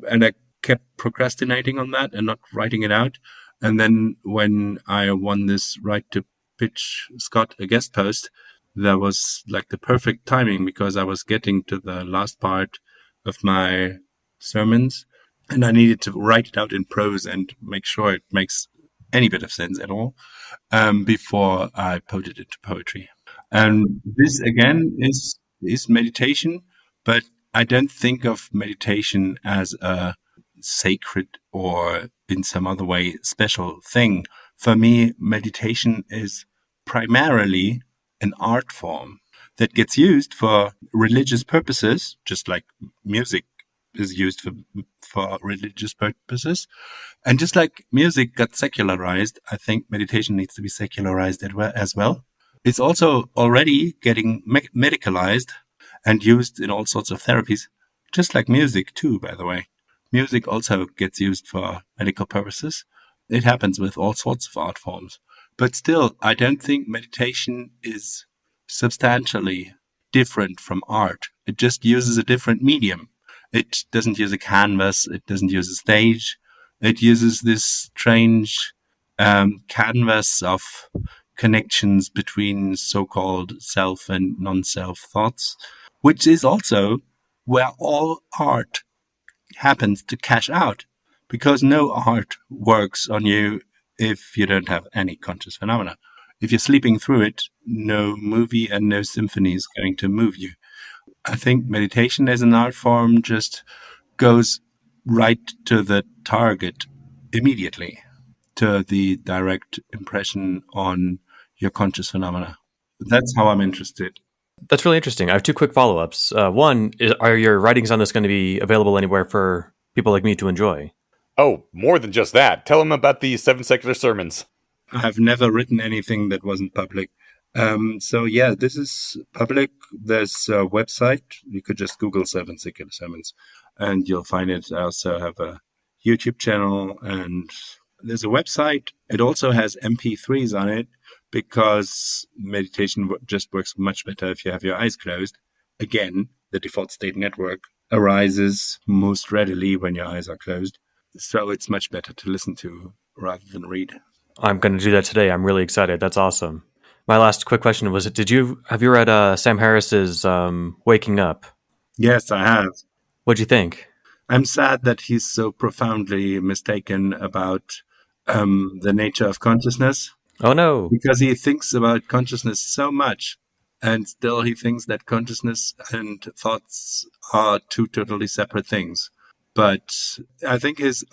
and I kept procrastinating on that and not writing it out. And then when I won this right to pitch Scott a guest post, that was like the perfect timing, because I was getting to the last part of my sermons and I needed to write it out in prose and make sure it makes any bit of sense at all before I put it into poetry. And this again is meditation, but I don't think of meditation as a sacred or in some other way special thing. For me, meditation is primarily an art form that gets used for religious purposes, just like music is used for religious purposes. And just like music got secularized, I think meditation needs to be secularized as well. It's also already getting medicalized and used in all sorts of therapies, just like music too, by the way. Music also gets used for medical purposes. It happens with all sorts of art forms. But still, I don't think meditation is substantially different from art. It just uses a different medium. It doesn't use a canvas. It doesn't use a stage. It uses this strange canvas of connections between so-called self and non-self thoughts, which is also where all art happens to cash out, because no art works on you if you don't have any conscious phenomena. If you're sleeping through it, no movie and no symphony is going to move you. I think meditation as an art form just goes right to the target immediately, to the direct impression on your conscious phenomena. That's how I'm interested. That's really interesting. I have two quick follow-ups. One is, are your writings on this going to be available anywhere for people like me to enjoy? Oh, more than just that. Tell them about the 7 secular sermons. I've never written anything that wasn't public. So yeah, this is public. There's a website. You could just Google 7 secular sermons and you'll find it. I also have a YouTube channel and there's a website. It also has MP3s on it because meditation just works much better if you have your eyes closed. Again, the default state network arises most readily when your eyes are closed. So it's much better to listen to rather than read. I'm going to do that today. I'm really excited. That's awesome. My last quick question was, have you read Sam Harris's Waking Up? Yes, I have. What'd you think? I'm sad that he's so profoundly mistaken about the nature of consciousness. Oh, no. Because he thinks about consciousness so much, and still he thinks that consciousness and thoughts are two totally separate things. But I think his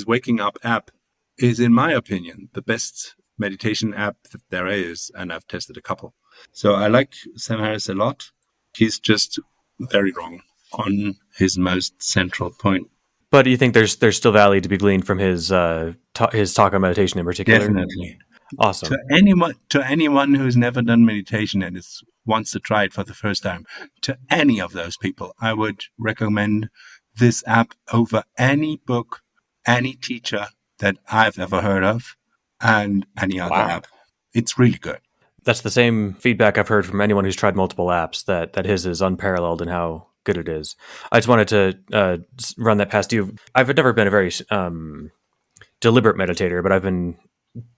Waking Up app is, in my opinion, the best meditation app that there is, and I've tested a couple. So I like Sam Harris a lot. He's just very wrong on his most central point. But do you think there's still value to be gleaned from his talk on meditation in particular? Definitely. Awesome. To anyone who's never done meditation and wants to try it for the first time, to any of those people, I would recommend this app over any book, any teacher that I've ever heard of, and any other app. It's really good. That's the same feedback I've heard from anyone who's tried multiple apps, that his is unparalleled in how good it is. I just wanted to run that past you. I've never been a very deliberate meditator, but I've been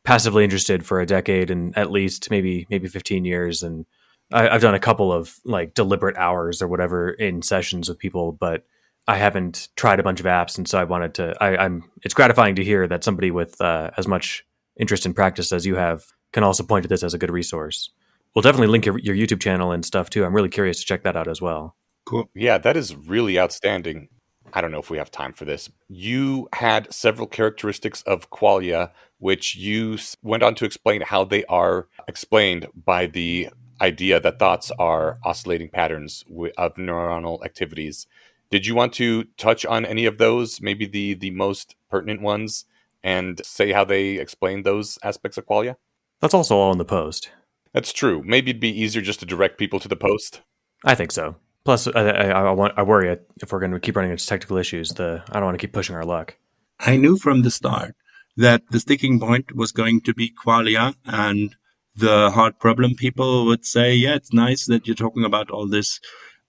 passively interested for a decade and at least maybe 15 years. And I've done a couple of like deliberate hours or whatever in sessions with people, but I haven't tried a bunch of apps. And so I wanted to, it's gratifying to hear that somebody with as much interest in practice as you have can also point to this as a good resource. We'll definitely link your YouTube channel and stuff too. I'm really curious to check that out as well. Cool. Yeah, that is really outstanding. I don't know if we have time for this. You had several characteristics of qualia, which you went on to explain how they are explained by the idea that thoughts are oscillating patterns of neuronal activities. Did you want to touch on any of those, maybe the most pertinent ones, and say how they explain those aspects of qualia? That's also all in the post. That's true. Maybe it'd be easier just to direct people to the post. I think so. Plus, I worry if we're going to keep running into technical issues. I don't want to keep pushing our luck. I knew from the start that the sticking point was going to be qualia, and the hard problem people would say, yeah, it's nice that you're talking about all this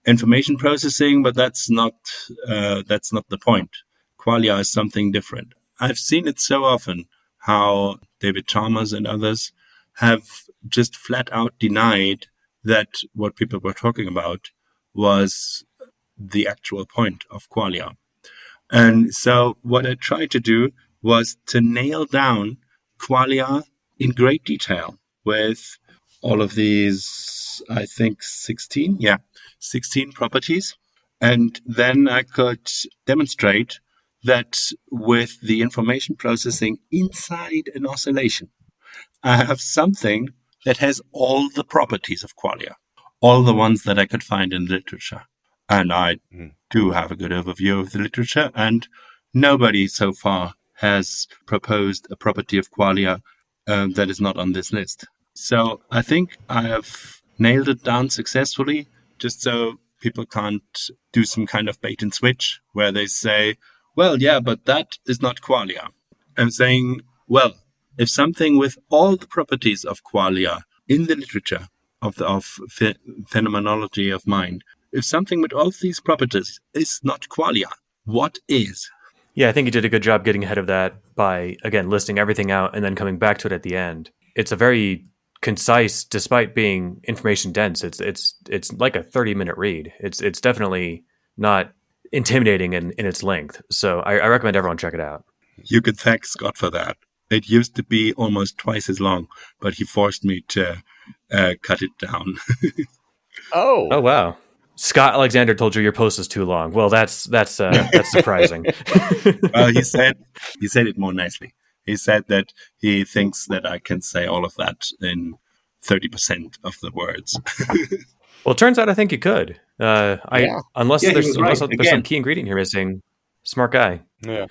information processing, but that's not the point. Qualia is something different. I've seen it so often how David Chalmers and others have just flat out denied that what people were talking about was the actual point of qualia. And so what I tried to do was to nail down qualia in great detail with all of these, I think 16 properties. And then I could demonstrate that with the information processing inside an oscillation, I have something that has all the properties of qualia, all the ones that I could find in literature. And I do have a good overview of the literature, and nobody so far has proposed a property of qualia that is not on this list. So I think I have nailed it down successfully, just so people can't do some kind of bait and switch where they say, well, yeah, but that is not qualia. I'm saying, well, if something with all the properties of qualia in the literature of phenomenology of mind If something with all these properties is not qualia, what is? Yeah, I think you did a good job getting ahead of that by, again, listing everything out and then coming back to it at the end. It's a very concise, despite being information dense. It's like a 30-minute read. It's definitely not intimidating in its length. So I recommend everyone check it out. You could thank Scott for that. It used to be almost twice as long, but he forced me to cut it down. Oh wow. Scott Alexander told you your post is too long. Well, that's surprising. Well, he said it more nicely. He said that he thinks that I can say all of that in 30% of the words. Well, it turns out I think you could. Unless there's some key ingredient here missing. Smart guy. Yeah.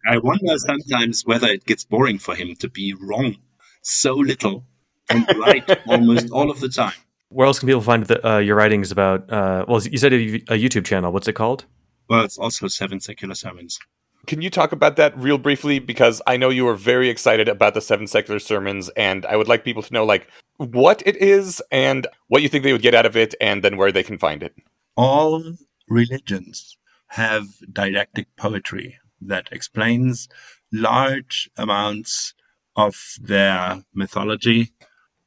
I wonder sometimes whether it gets boring for him to be wrong so little and right almost all of the time. Where else can people find your writings about? Well, you said a YouTube channel. What's it called? Well, it's also 7 Secular Sermons. Can you talk about that real briefly? Because I know you were very excited about the 7 Secular Sermons, and I would like people to know, like, what it is and what you think they would get out of it, and then where they can find it. All religions have didactic poetry that explains large amounts of their mythology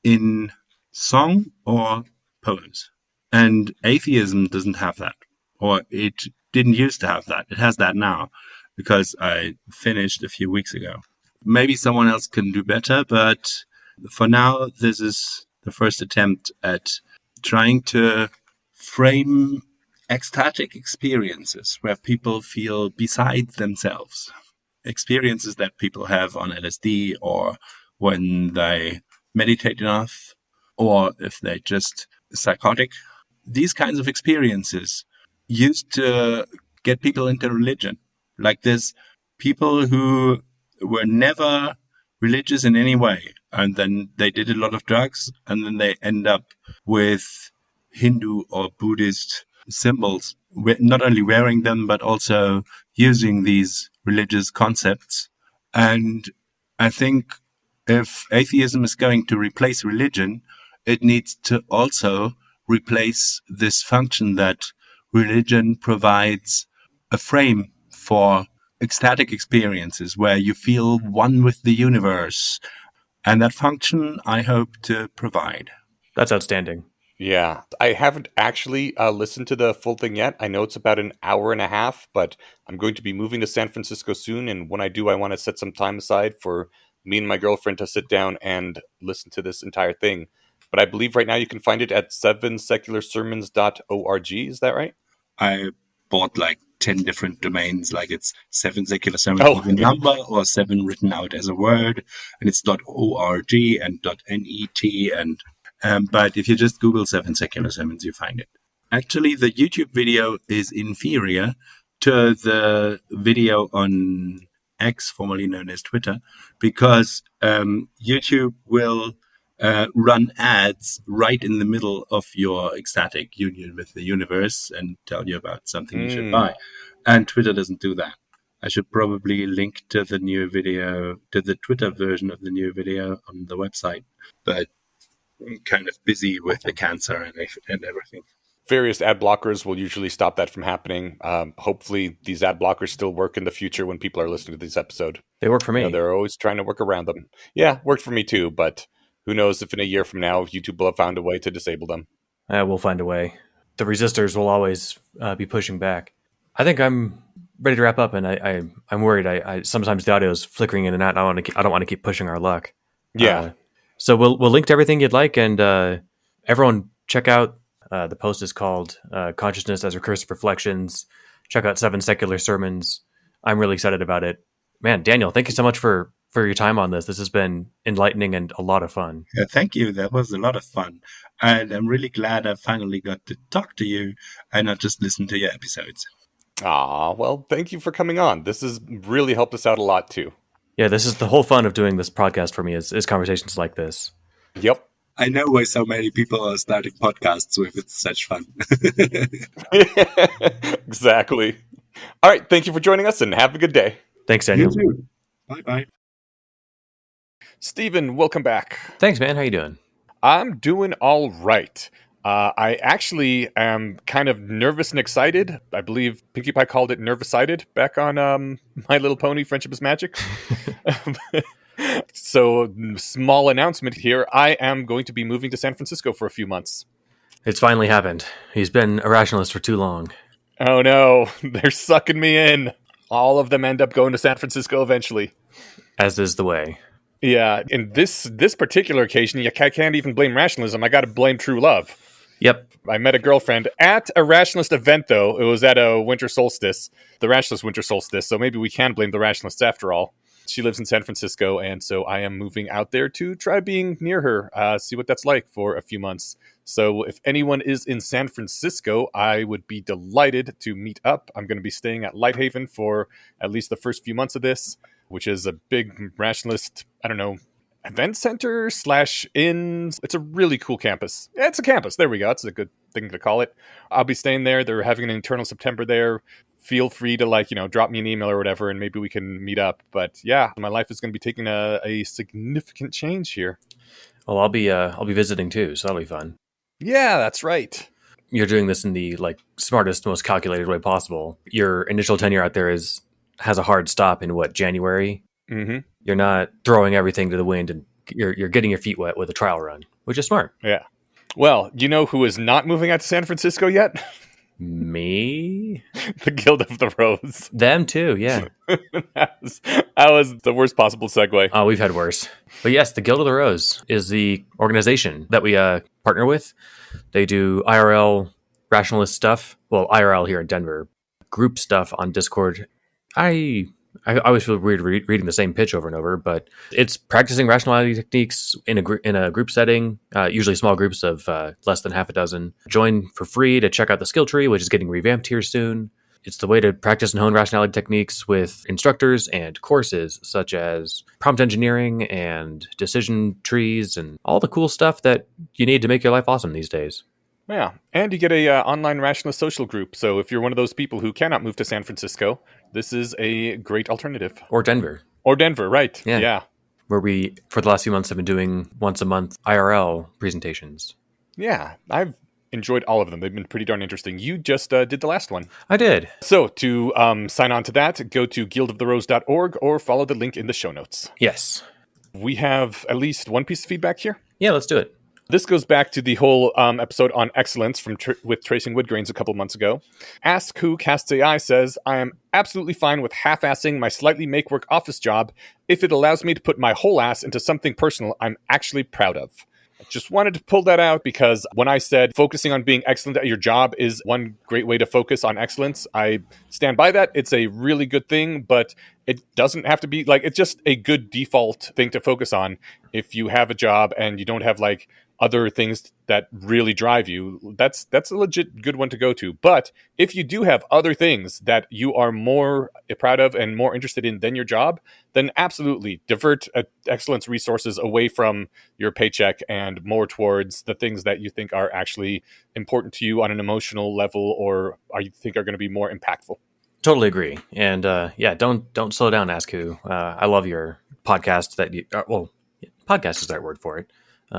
in song or poems. And atheism doesn't have that, or it didn't used to have that. It has that now, because I finished a few weeks ago. Maybe someone else can do better, but for now, this is the first attempt at trying to frame ecstatic experiences where people feel beside themselves. Experiences that people have on LSD, or when they meditate enough, or if they're just psychotic. These kinds of experiences used to get people into religion. Like there's people who were never religious in any way, and then they did a lot of drugs, and then they end up with Hindu or Buddhist symbols, not only wearing them, but also using these religious concepts. And I think if atheism is going to replace religion, it needs to also replace this function that religion provides a frame for ecstatic experiences where you feel one with the universe. And that function I hope to provide. That's outstanding. Yeah, I haven't actually listened to the full thing yet. I know it's about an hour and a half, but I'm going to be moving to San Francisco soon. And when I do, I want to set some time aside for me and my girlfriend to sit down and listen to this entire thing. But I believe right now you can find it at 7secularsermons.org. Is that right? I bought like 10 different domains, like it's 7 Secular Sermons with a number, or 7 written out as a word, and it's .org and .net, and but if you just Google 7 Secular Sermons, you find it. Actually, the YouTube video is inferior to the video on X, formerly known as Twitter, because YouTube will run ads right in the middle of your ecstatic union with the universe and tell you about something you should buy. And Twitter doesn't do that. I should probably link to the new video, to the Twitter version of the new video on the website. But I'm kind of busy with the cancer and everything. Various ad blockers will usually stop that from happening. Hopefully these ad blockers still work in the future when people are listening to this episode. They work for me. They're always trying to work around them. Yeah, worked for me too, but who knows if in a year from now, YouTube will have found a way to disable them. We'll find a way. The resistors will always be pushing back. I think I'm ready to wrap up, and I'm worried. I sometimes the audio is flickering in and out. I don't want to keep pushing our luck. Yeah. So we'll link to everything you'd like, and everyone check out. The post is called Consciousness as Recursive Reflections. Check out 7 Secular Sermons. I'm really excited about it. Man, Daniel, thank you so much for your time on this. This has been enlightening and a lot of fun. Yeah, thank you. That was a lot of fun. And I'm really glad I finally got to talk to you and not just listen to your episodes. Well, thank you for coming on. This has really helped us out a lot too. Yeah, this is the whole fun of doing this podcast for me is conversations like this. Yep. I know why so many people are starting podcasts with it's such fun. Exactly. All right. Thank you for joining us and have a good day. Thanks, Daniel. You too. Bye-bye. Stephen, welcome back. Thanks, man. How you doing? I'm doing all right. I actually am kind of nervous and excited. I believe Pinkie Pie called it nervous-sided back on My Little Pony, Friendship is Magic. So, small announcement here. I am going to be moving to San Francisco for a few months. It's finally happened. He's been a rationalist for too long. Oh no, they're sucking me in. All of them end up going to San Francisco eventually. As is the way. Yeah, in this particular occasion, I can't even blame rationalism. I got to blame true love. Yep. I met a girlfriend at a rationalist event, though. It was at a winter solstice, the rationalist winter solstice, so maybe we can blame the rationalists after all. She lives in San Francisco, and so I am moving out there to try being near her, see what that's like for a few months. So if anyone is in San Francisco, I would be delighted to meet up. I'm going to be staying at Lighthaven for at least the first few months of this, which is a big rationalist, event center / inn. It's a really cool campus. It's a campus. There we go. That's a good thing to call it. I'll be staying there. They're having an internal September there. Feel free to drop me an email or whatever, and maybe we can meet up. But yeah, my life is going to be taking a significant change here. Well, I'll be visiting too, so that'll be fun. Yeah, that's right. You're doing this in the smartest, most calculated way possible. Your initial tenure out there has a hard stop in January. Mm-hmm. You're not throwing everything to the wind, and you're getting your feet wet with a trial run, which is smart. Yeah. Well, you know who is not moving out to San Francisco yet? Me? The Guild of the Rose. Them too, yeah. that was the worst possible segue. Oh, we've had worse. But yes, the Guild of the Rose is the organization that we partner with. They do IRL rationalist stuff. Well, IRL here in Denver. Group stuff on Discord. I always feel weird reading the same pitch over and over, but it's practicing rationality techniques in a group setting, usually small groups of less than half a dozen. Join for free to check out the skill tree, which is getting revamped here soon. It's the way to practice and hone rationality techniques with instructors and courses such as prompt engineering and decision trees and all the cool stuff that you need to make your life awesome these days. Yeah, and you get a online rationalist social group. So if you're one of those people who cannot move to San Francisco, this is a great alternative. Or Denver. Or Denver, right. Yeah. Where we, for the last few months, have been doing once a month IRL presentations. Yeah, I've enjoyed all of them. They've been pretty darn interesting. You just did the last one. I did. So to sign on to that, go to guildoftheRose.org or follow the link in the show notes. Yes. We have at least one piece of feedback here. Yeah, let's do it. This goes back to the whole episode on excellence with Tracing Woodgrains a couple months ago. Ask Who Casts AI says, I am absolutely fine with half-assing my slightly make-work office job if it allows me to put my whole ass into something personal I'm actually proud of. I just wanted to pull that out because when I said focusing on being excellent at your job is one great way to focus on excellence, I stand by that. It's a really good thing, but it doesn't have to be it's just a good default thing to focus on if you have a job and you don't have other things that really drive you. That's a legit good one to go to. But if you do have other things that you are more proud of and more interested in than your job, then absolutely divert excellence resources away from your paycheck and more towards the things that you think are actually important to you on an emotional level or you think are going to be more impactful. Totally agree. And don't slow down, Ask Who. I love your podcast podcast is the right word for it.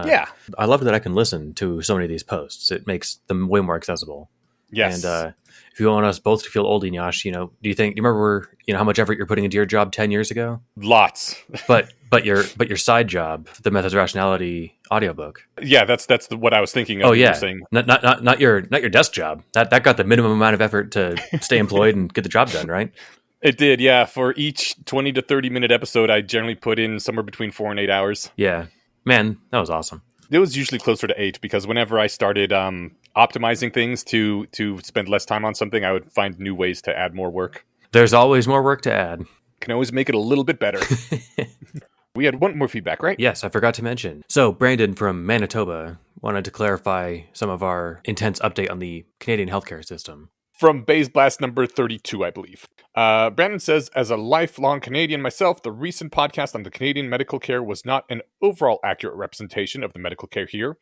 Yeah. I love that I can listen to so many of these posts. It makes them way more accessible. Yes. And if you want us both to feel old, Eneasz, do you remember how much effort you're putting into your job 10 years ago? Lots. but your side job, the Methods of Rationality audiobook. Yeah, that's what I was thinking of. Oh yeah. Not your desk job. That got the minimum amount of effort to stay employed and get the job done, right? It did, yeah. For each 20 to 30 minute episode, I generally put in somewhere between 4 and 8 hours. Yeah. Man, that was awesome. It was usually closer to 8 because whenever I started optimizing things to spend less time on something, I would find new ways to add more work. There's always more work to add. Can always make it a little bit better. We had one more feedback, right? Yes, I forgot to mention. So Brandon from Manitoba wanted to clarify some of our intense update on the Canadian healthcare system. From Bays Blast number 32, I believe. Brandon says, as a lifelong Canadian myself, the recent podcast on the Canadian medical care was not an overall accurate representation of the medical care here.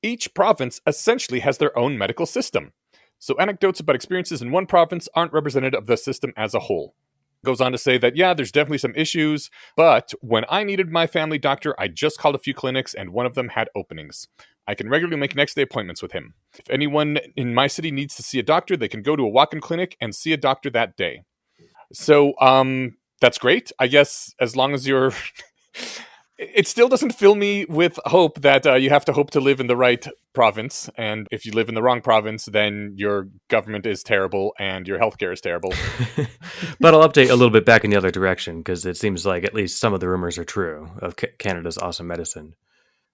Each province essentially has their own medical system. So anecdotes about experiences in one province aren't representative of the system as a whole. Goes on to say that, yeah, there's definitely some issues, but when I needed my family doctor, I just called a few clinics and one of them had openings. I can regularly make next day appointments with him. If anyone in my city needs to see a doctor, they can go to a walk-in clinic and see a doctor that day. So, that's great. I guess as long as you're... It still doesn't fill me with hope that you have to hope to live in the right province. And if you live in the wrong province, then your government is terrible and your healthcare is terrible. But I'll update a little bit back in the other direction, because it seems like at least some of the rumors are true of Canada's awesome medicine.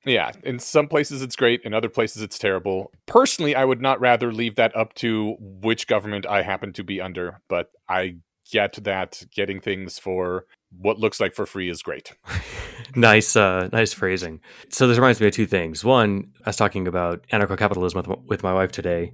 Yeah, in some places it's great, in other places it's terrible. Personally, I would not rather leave that up to which government I happen to be under, but I get that getting things for what looks like for free is great. Nice phrasing. So this reminds me of two things. One, I was talking about anarcho-capitalism with my wife today,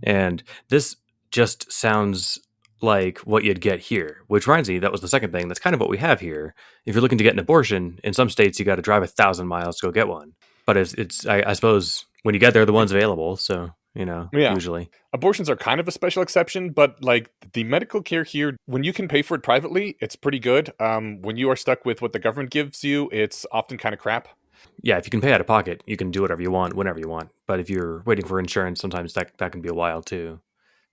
and this just sounds like what you'd get here, which reminds me, that was the second thing. That's kind of what we have here. If you're looking to get an abortion, in some states you got to drive 1,000 miles to go get one. But I suppose when you get there, the one's available. So, usually. Abortions are kind of a special exception, but like the medical care here, when you can pay for it privately, it's pretty good. When you are stuck with what the government gives you, it's often kind of crap. Yeah, if you can pay out of pocket, you can do whatever you want, whenever you want. But if you're waiting for insurance, sometimes that can be a while too.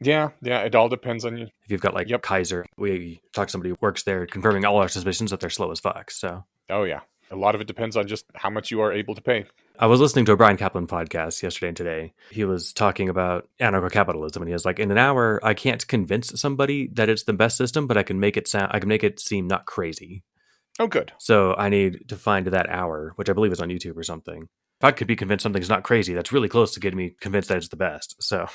Yeah, it all depends on you. If you've got Kaiser, we talked to somebody who works there, confirming all our suspicions that they're slow as fuck. So. Oh yeah, a lot of it depends on just how much you are able to pay. I was listening to a Brian Kaplan podcast yesterday and today. He was talking about anarcho-capitalism, and he was like, in an hour, I can't convince somebody that it's the best system, but I can make it seem not crazy. Oh, good. So I need to find that hour, which I believe is on YouTube or something. If I could be convinced something's not crazy, that's really close to getting me convinced that it's the best. So,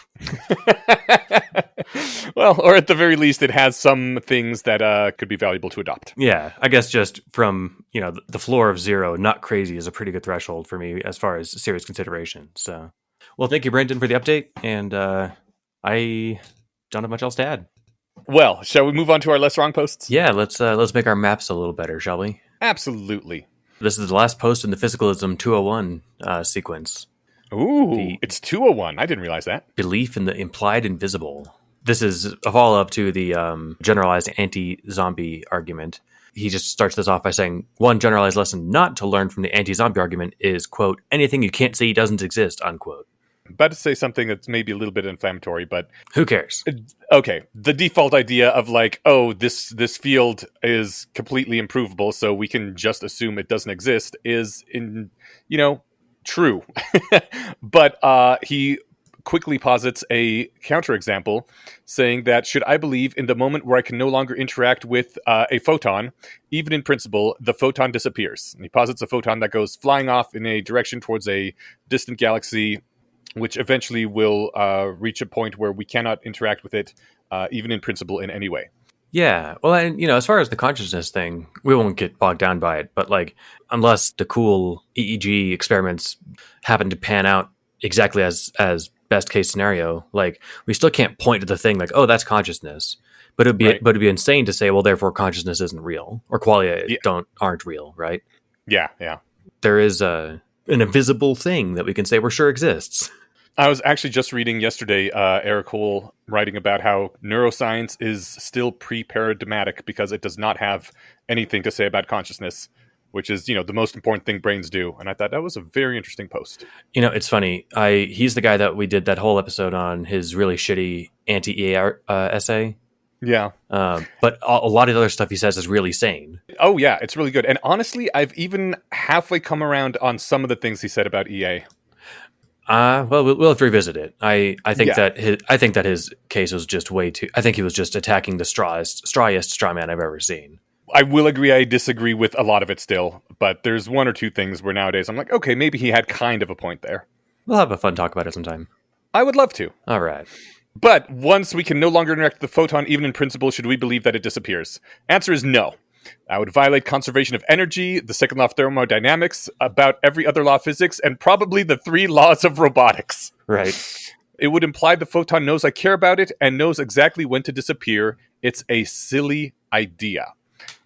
well, or at the very least, it has some things that could be valuable to adopt. Yeah, I guess just from the floor of 0, not crazy is a pretty good threshold for me as far as serious consideration. So, well, thank you, Brendan, for the update, and I don't have much else to add. Well, shall we move on to our less wrong posts? Yeah, let's make our maps a little better, shall we? Absolutely. This is the last post in the Physicalism 201 sequence. Ooh, it's 201. I didn't realize that. Belief in the implied invisible. This is a follow-up to the generalized anti-zombie argument. He just starts this off by saying, one generalized lesson not to learn from the anti-zombie argument is, quote, anything you can't see doesn't exist, unquote. I'm about to say something that's maybe a little bit inflammatory, but... Who cares? Okay, the default idea of like, oh, this field is completely improvable, so we can just assume it doesn't exist is, true. But he quickly posits a counterexample, saying that should I believe in the moment where I can no longer interact with a photon, even in principle, the photon disappears. And he posits a photon that goes flying off in a direction towards a distant galaxy, which eventually will reach a point where we cannot interact with it, even in principle, in any way. Yeah, well, and as far as the consciousness thing, we won't get bogged down by it, but unless the cool EEG experiments happen to pan out exactly as best case scenario, we still can't point to the thing like, oh, that's consciousness. But it'd be insane to say, well, therefore consciousness isn't real, or qualia aren't real, right? Yeah. There is an invisible thing that we can say we're sure exists. I was actually just reading yesterday Eric Hole writing about how neuroscience is still pre-paradigmatic because it does not have anything to say about consciousness, which is, the most important thing brains do. And I thought that was a very interesting post. It's funny. He's the guy that we did that whole episode on, his really shitty anti-EA essay. Yeah. But a lot of the other stuff he says is really sane. Oh, yeah. It's really good. And honestly, I've even halfway come around on some of the things he said about EA. Well, we'll have to revisit it. I think that his case was just way too... I think he was just attacking the strawiest straw man I've ever seen. I will agree I disagree with a lot of it still, but there's one or two things where nowadays I'm like, okay, maybe he had kind of a point there. We'll have a fun talk about it sometime. I would love to. All right. But once we can no longer interact with the photon, even in principle, should we believe that it disappears? Answer is no. I would violate conservation of energy, the second law of thermodynamics, about every other law of physics, and probably the 3 laws of robotics. Right. It would imply the photon knows I care about it and knows exactly when to disappear. It's a silly idea.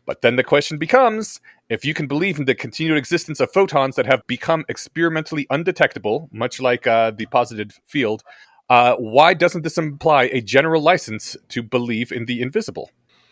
But then the question becomes, if you can believe in the continued existence of photons that have become experimentally undetectable, much like the posited field, why doesn't this imply a general license to believe in the invisible?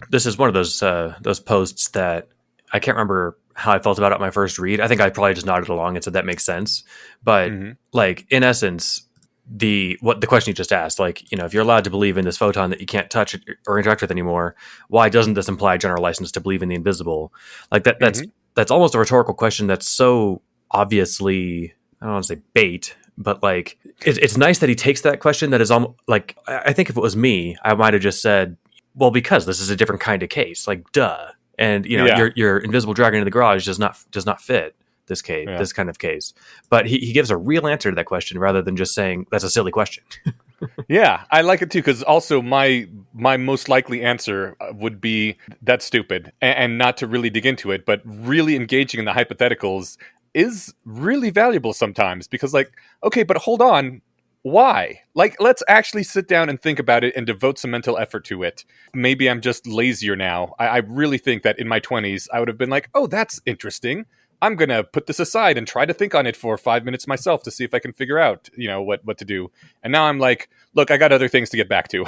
This is one of those posts that I can't remember how I felt about it on my first read. I think I probably just nodded along and said that makes sense. But like in essence, the question you just asked, like, you know, if you're allowed to believe in this photon that you can't touch or interact with anymore, why doesn't this imply general license to believe in the invisible? Like that's almost a rhetorical question that's so obviously, I don't want to say bait, but like it's nice that he takes that question that is almost like, I think if it was me, I might have just said, well, because this is a different kind of case, like duh. And you know, your invisible dragon in the garage does not fit this case, this kind of case. But he gives a real answer to that question rather than just saying that's a silly question. Yeah, I like it too, because also my most likely answer would be that's stupid, and not to really dig into it, but really engaging in the hypotheticals is really valuable sometimes, because like, okay, but hold on, why? Like, let's actually sit down and think about it and devote some mental effort to it. Maybe I'm just lazier now. I really think that in my 20s, I would have been like, oh, that's interesting. I'm going to put this aside and try to think on it for 5 minutes myself to see if I can figure out, you know, what to do. And now I'm like, look, I got other things to get back to.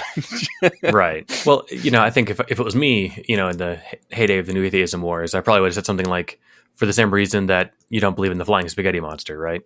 Right. Well, you know, I think if it was me, you know, in the heyday of the new atheism wars, I probably would have said something like, for the same reason that you don't believe in the flying spaghetti monster, right?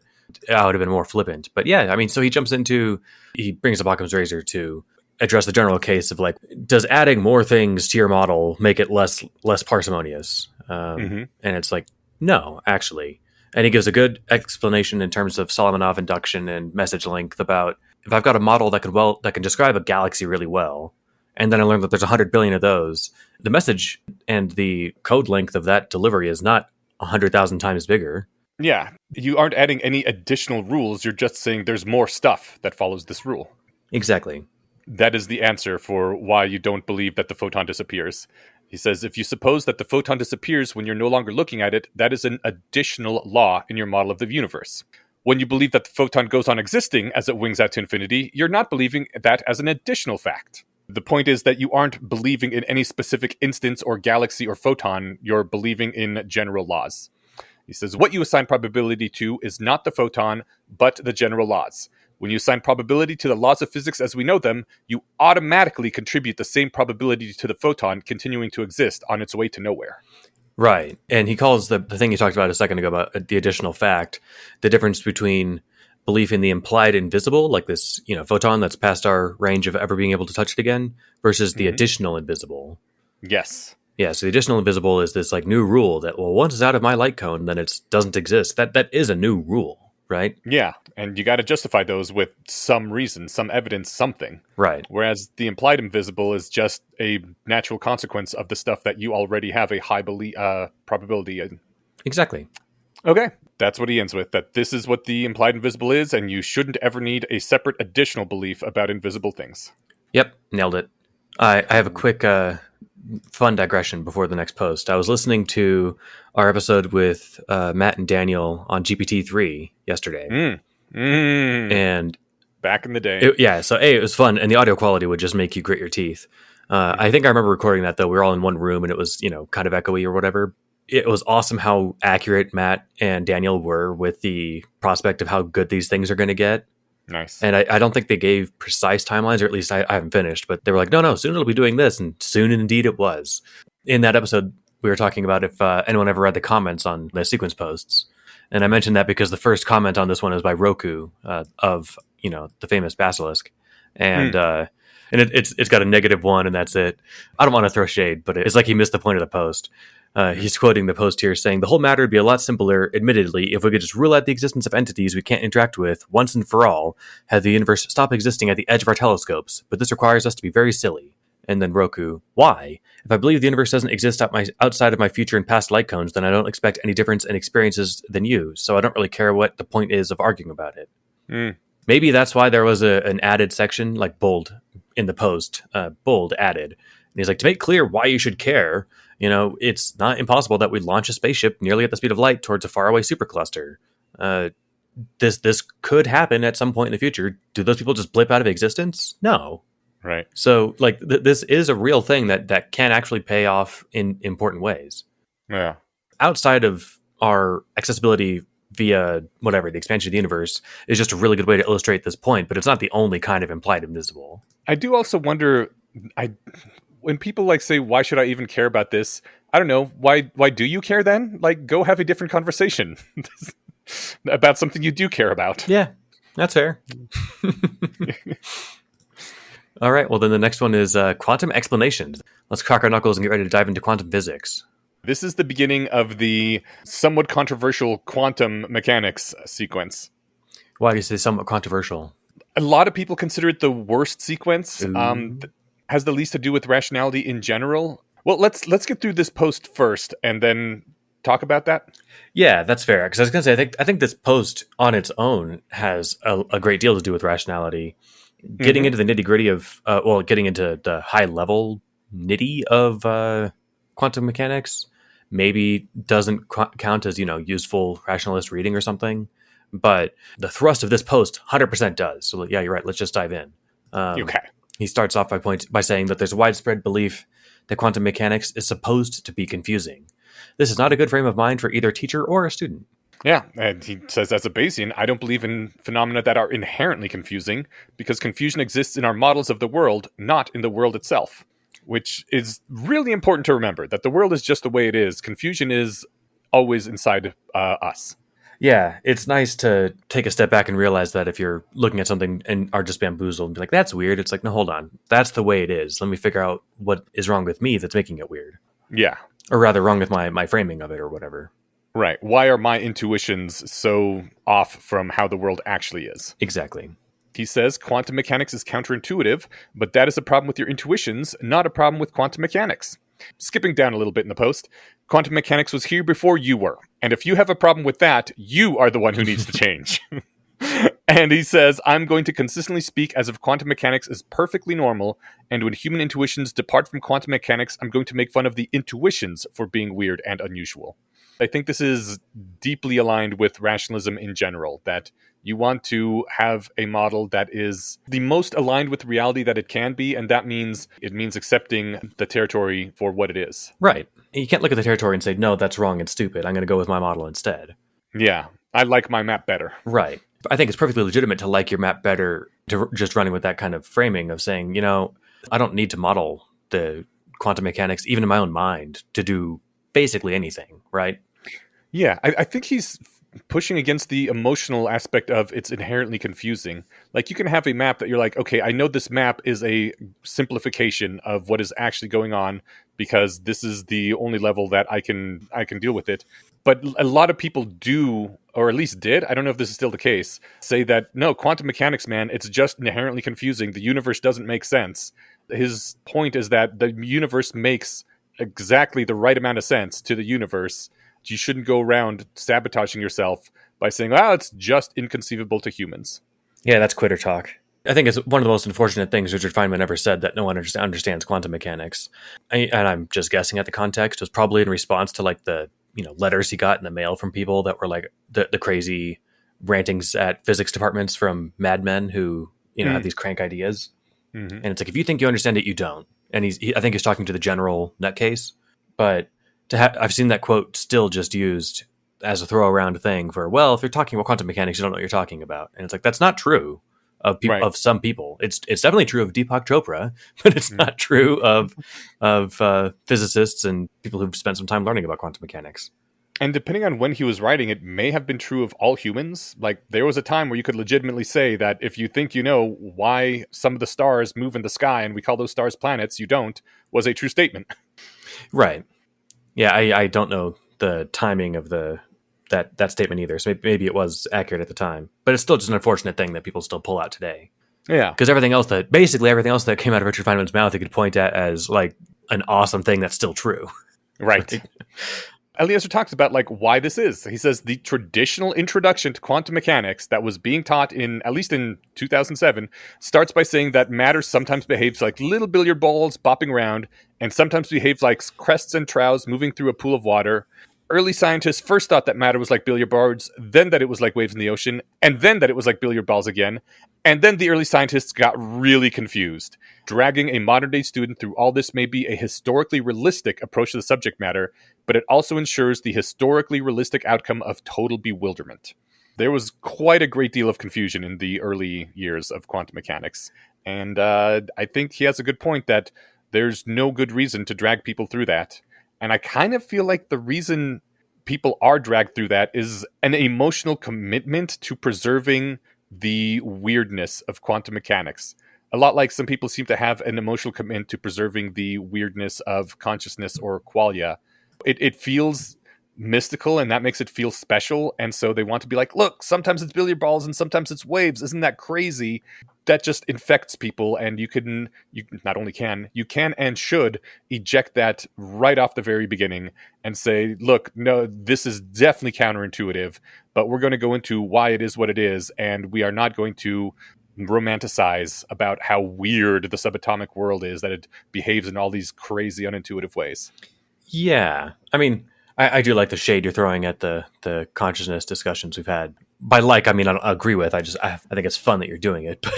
I would have been more flippant. But yeah, I mean, so he brings up Occam's razor to address the general case of like, does adding more things to your model make it less parsimonious? And it's like, no, actually. And he gives a good explanation in terms of Solomonov induction and message length about if I've got a model that can describe a galaxy really well, and then I learned that there's 100 billion of those, the message and the code length of that delivery is not 100,000 times bigger. Yeah, you aren't adding any additional rules. You're just saying there's more stuff that follows this rule. Exactly. That is the answer for why you don't believe that the photon disappears. He says, if you suppose that the photon disappears when you're no longer looking at it, that is an additional law in your model of the universe. When you believe that the photon goes on existing as it wings out to infinity, you're not believing that as an additional fact. The point is that you aren't believing in any specific instance or galaxy or photon, you're believing in general laws. He says, what you assign probability to is not the photon, but the general laws. When you assign probability to the laws of physics as we know them, you automatically contribute the same probability to the photon continuing to exist on its way to nowhere. Right. And he calls the thing you talked about a second ago about the additional fact, the difference between belief in the implied invisible, like this, you know, photon that's past our range of ever being able to touch it again, versus the additional invisible. Yes. Yeah, so the additional invisible is this like new rule that, well, once it's out of my light cone, then it doesn't exist. That is a new rule, right? Yeah, and you got to justify those with some reason, some evidence, something. Right. Whereas the implied invisible is just a natural consequence of the stuff that you already have a high probability in. Exactly. Okay, that's what he ends with, that this is what the implied invisible is, and you shouldn't ever need a separate additional belief about invisible things. Yep, nailed it. I have a quick fun digression before the next post. I was listening to our episode with Matt and Daniel on GPT-3 yesterday. And back in the day. It was fun, and the audio quality would just make you grit your teeth. I think I remember recording that, though. We were all in one room, and it was, you know, kind of echoey or whatever. It was awesome how accurate Matt and Daniel were with the prospect of how good these things are going to get. Nice. And I don't think they gave precise timelines, or at least I haven't finished, but they were like, no, soon it'll be doing this. And soon indeed it was. In that episode, we were talking about if anyone ever read the comments on the sequence posts. And I mentioned that because the first comment on this one is by Roku of, you know, the famous Basilisk. And it's got a -1 and that's it. I don't want to throw shade, but it's like he missed the point of the post. He's quoting the post here saying, the whole matter would be a lot simpler, admittedly, if we could just rule out the existence of entities we can't interact with once and for all, have the universe stop existing at the edge of our telescopes. But this requires us to be very silly. And then Roku, why? If I believe the universe doesn't exist outside of my future and past light cones, then I don't expect any difference in experiences than you, so I don't really care what the point is of arguing about it. Maybe that's why there was an added section, like bold, in the post, bold added. And he's like, to make clear why you should care, you know, it's not impossible that we launch a spaceship nearly at the speed of light towards a faraway supercluster. This could happen at some point in the future. Do those people just blip out of existence? No. Right. So, like, this is a real thing that can actually pay off in important ways. Yeah. Outside of our accessibility via whatever, the expansion of the universe is just a really good way to illustrate this point, but it's not the only kind of implied invisible. I do also wonder, when people like say, why should I even care about this? I don't know. Why do you care then? Like, go have a different conversation about something you do care about. Yeah, that's fair. All right, well, then the next one is quantum explanations. Let's crack our knuckles and get ready to dive into quantum physics. This is the beginning of the somewhat controversial quantum mechanics sequence. Why do you say somewhat controversial? A lot of people consider it the worst sequence. Ooh. Has the least to do with rationality in general. Well, let's get through this post first, and then talk about that. Yeah, that's fair. Because I was going to say, I think this post on its own has a great deal to do with rationality. Getting into the nitty gritty of, getting into the high level nitty of quantum mechanics maybe doesn't count as, useful rationalist reading or something. But the thrust of this post 100% does. So yeah, you're right. Let's just dive in. Okay. He starts off by saying that there's a widespread belief that quantum mechanics is supposed to be confusing. This is not a good frame of mind for either a teacher or a student. Yeah, and he says as a Bayesian, I don't believe in phenomena that are inherently confusing, because confusion exists in our models of the world, not in the world itself. Which is really important to remember, that the world is just the way it is. Confusion is always inside us. Yeah, it's nice to take a step back and realize that if you're looking at something and are just bamboozled and be like, that's weird. It's like, no, hold on. That's the way it is. Let me figure out what is wrong with me that's making it weird. Yeah. Or rather wrong with my framing of it or whatever. Right. Why are my intuitions so off from how the world actually is? Exactly. He says quantum mechanics is counterintuitive, but that is a problem with your intuitions, not a problem with quantum mechanics. Skipping down a little bit in the post, quantum mechanics was here before you were. And if you have a problem with that, you are the one who needs to change. And he says, I'm going to consistently speak as if quantum mechanics is perfectly normal, and when human intuitions depart from quantum mechanics, I'm going to make fun of the intuitions for being weird and unusual. I think this is deeply aligned with rationalism in general, that you want to have a model that is the most aligned with reality that it can be, and that means accepting the territory for what it is. Right. You can't look at the territory and say, no, that's wrong and stupid. I'm going to go with my model instead. Yeah, I like my map better. Right. I think it's perfectly legitimate to like your map better, to just running with that kind of framing of saying, I don't need to model the quantum mechanics, even in my own mind, to do basically anything, right? Yeah, I think he's pushing against the emotional aspect of it's inherently confusing. Like, you can have a map that you're like, okay, I know this map is a simplification of what is actually going on because this is the only level that I can deal with it. But a lot of people do, or at least did, I don't know if this is still the case, say that, no, quantum mechanics, man, it's just inherently confusing. The universe doesn't make sense. His point is that the universe makes exactly the right amount of sense to the universe. You shouldn't go around sabotaging yourself by saying, it's just inconceivable to humans. Yeah, that's quitter talk. I think it's one of the most unfortunate things Richard Feynman ever said, that no one understands quantum mechanics. And I'm just guessing at the context. It was probably in response to like the letters he got in the mail from people that were like the crazy rantings at physics departments from madmen who have these crank ideas. Mm-hmm. And it's like, if you think you understand it, you don't. And I think he's talking to the general nutcase. But I've seen that quote still just used as a throw around thing for, well, if you're talking about quantum mechanics, you don't know what you're talking about. And it's like, that's not true of people, of some people. It's definitely true of Deepak Chopra, but it's not true of physicists and people who've spent some time learning about quantum mechanics. And depending on when he was writing, it may have been true of all humans. Like, there was a time where you could legitimately say that if you think you know why some of the stars move in the sky and we call those stars planets, you don't, was a true statement. Right. Yeah, I don't know the timing of that statement either. So maybe it was accurate at the time, but it's still just an unfortunate thing that people still pull out today. Yeah, because everything else that came out of Richard Feynman's mouth, he could point at as like an awesome thing that's still true. Right. Eliezer talks about like why this is. He says the traditional introduction to quantum mechanics that was being taught at least in 2007 starts by saying that matter sometimes behaves like little billiard balls bopping around and sometimes behaves like crests and troughs moving through a pool of water. Early scientists first thought that matter was like billiard balls, then that it was like waves in the ocean, and then that it was like billiard balls again. And then the early scientists got really confused. Dragging a modern-day student through all this may be a historically realistic approach to the subject matter, but it also ensures the historically realistic outcome of total bewilderment. There was quite a great deal of confusion in the early years of quantum mechanics, and I think he has a good point that there's no good reason to drag people through that. And I kind of feel like the reason people are dragged through that is an emotional commitment to preserving the weirdness of quantum mechanics. A lot like some people seem to have an emotional commitment to preserving the weirdness of consciousness or qualia. It feels mystical, and that makes it feel special. And so they want to be like, look, sometimes it's billiard balls and sometimes it's waves. Isn't that crazy? That just infects people, and you not only can, you can and should eject that right off the very beginning and say, look, no, this is definitely counterintuitive, but we're going to go into why it is what it is, and we are not going to romanticize about how weird the subatomic world is, that it behaves in all these crazy, unintuitive ways. Yeah. I mean, I do like the shade you're throwing at the consciousness discussions we've had. By I mean, I agree with. I think it's fun that you're doing it. But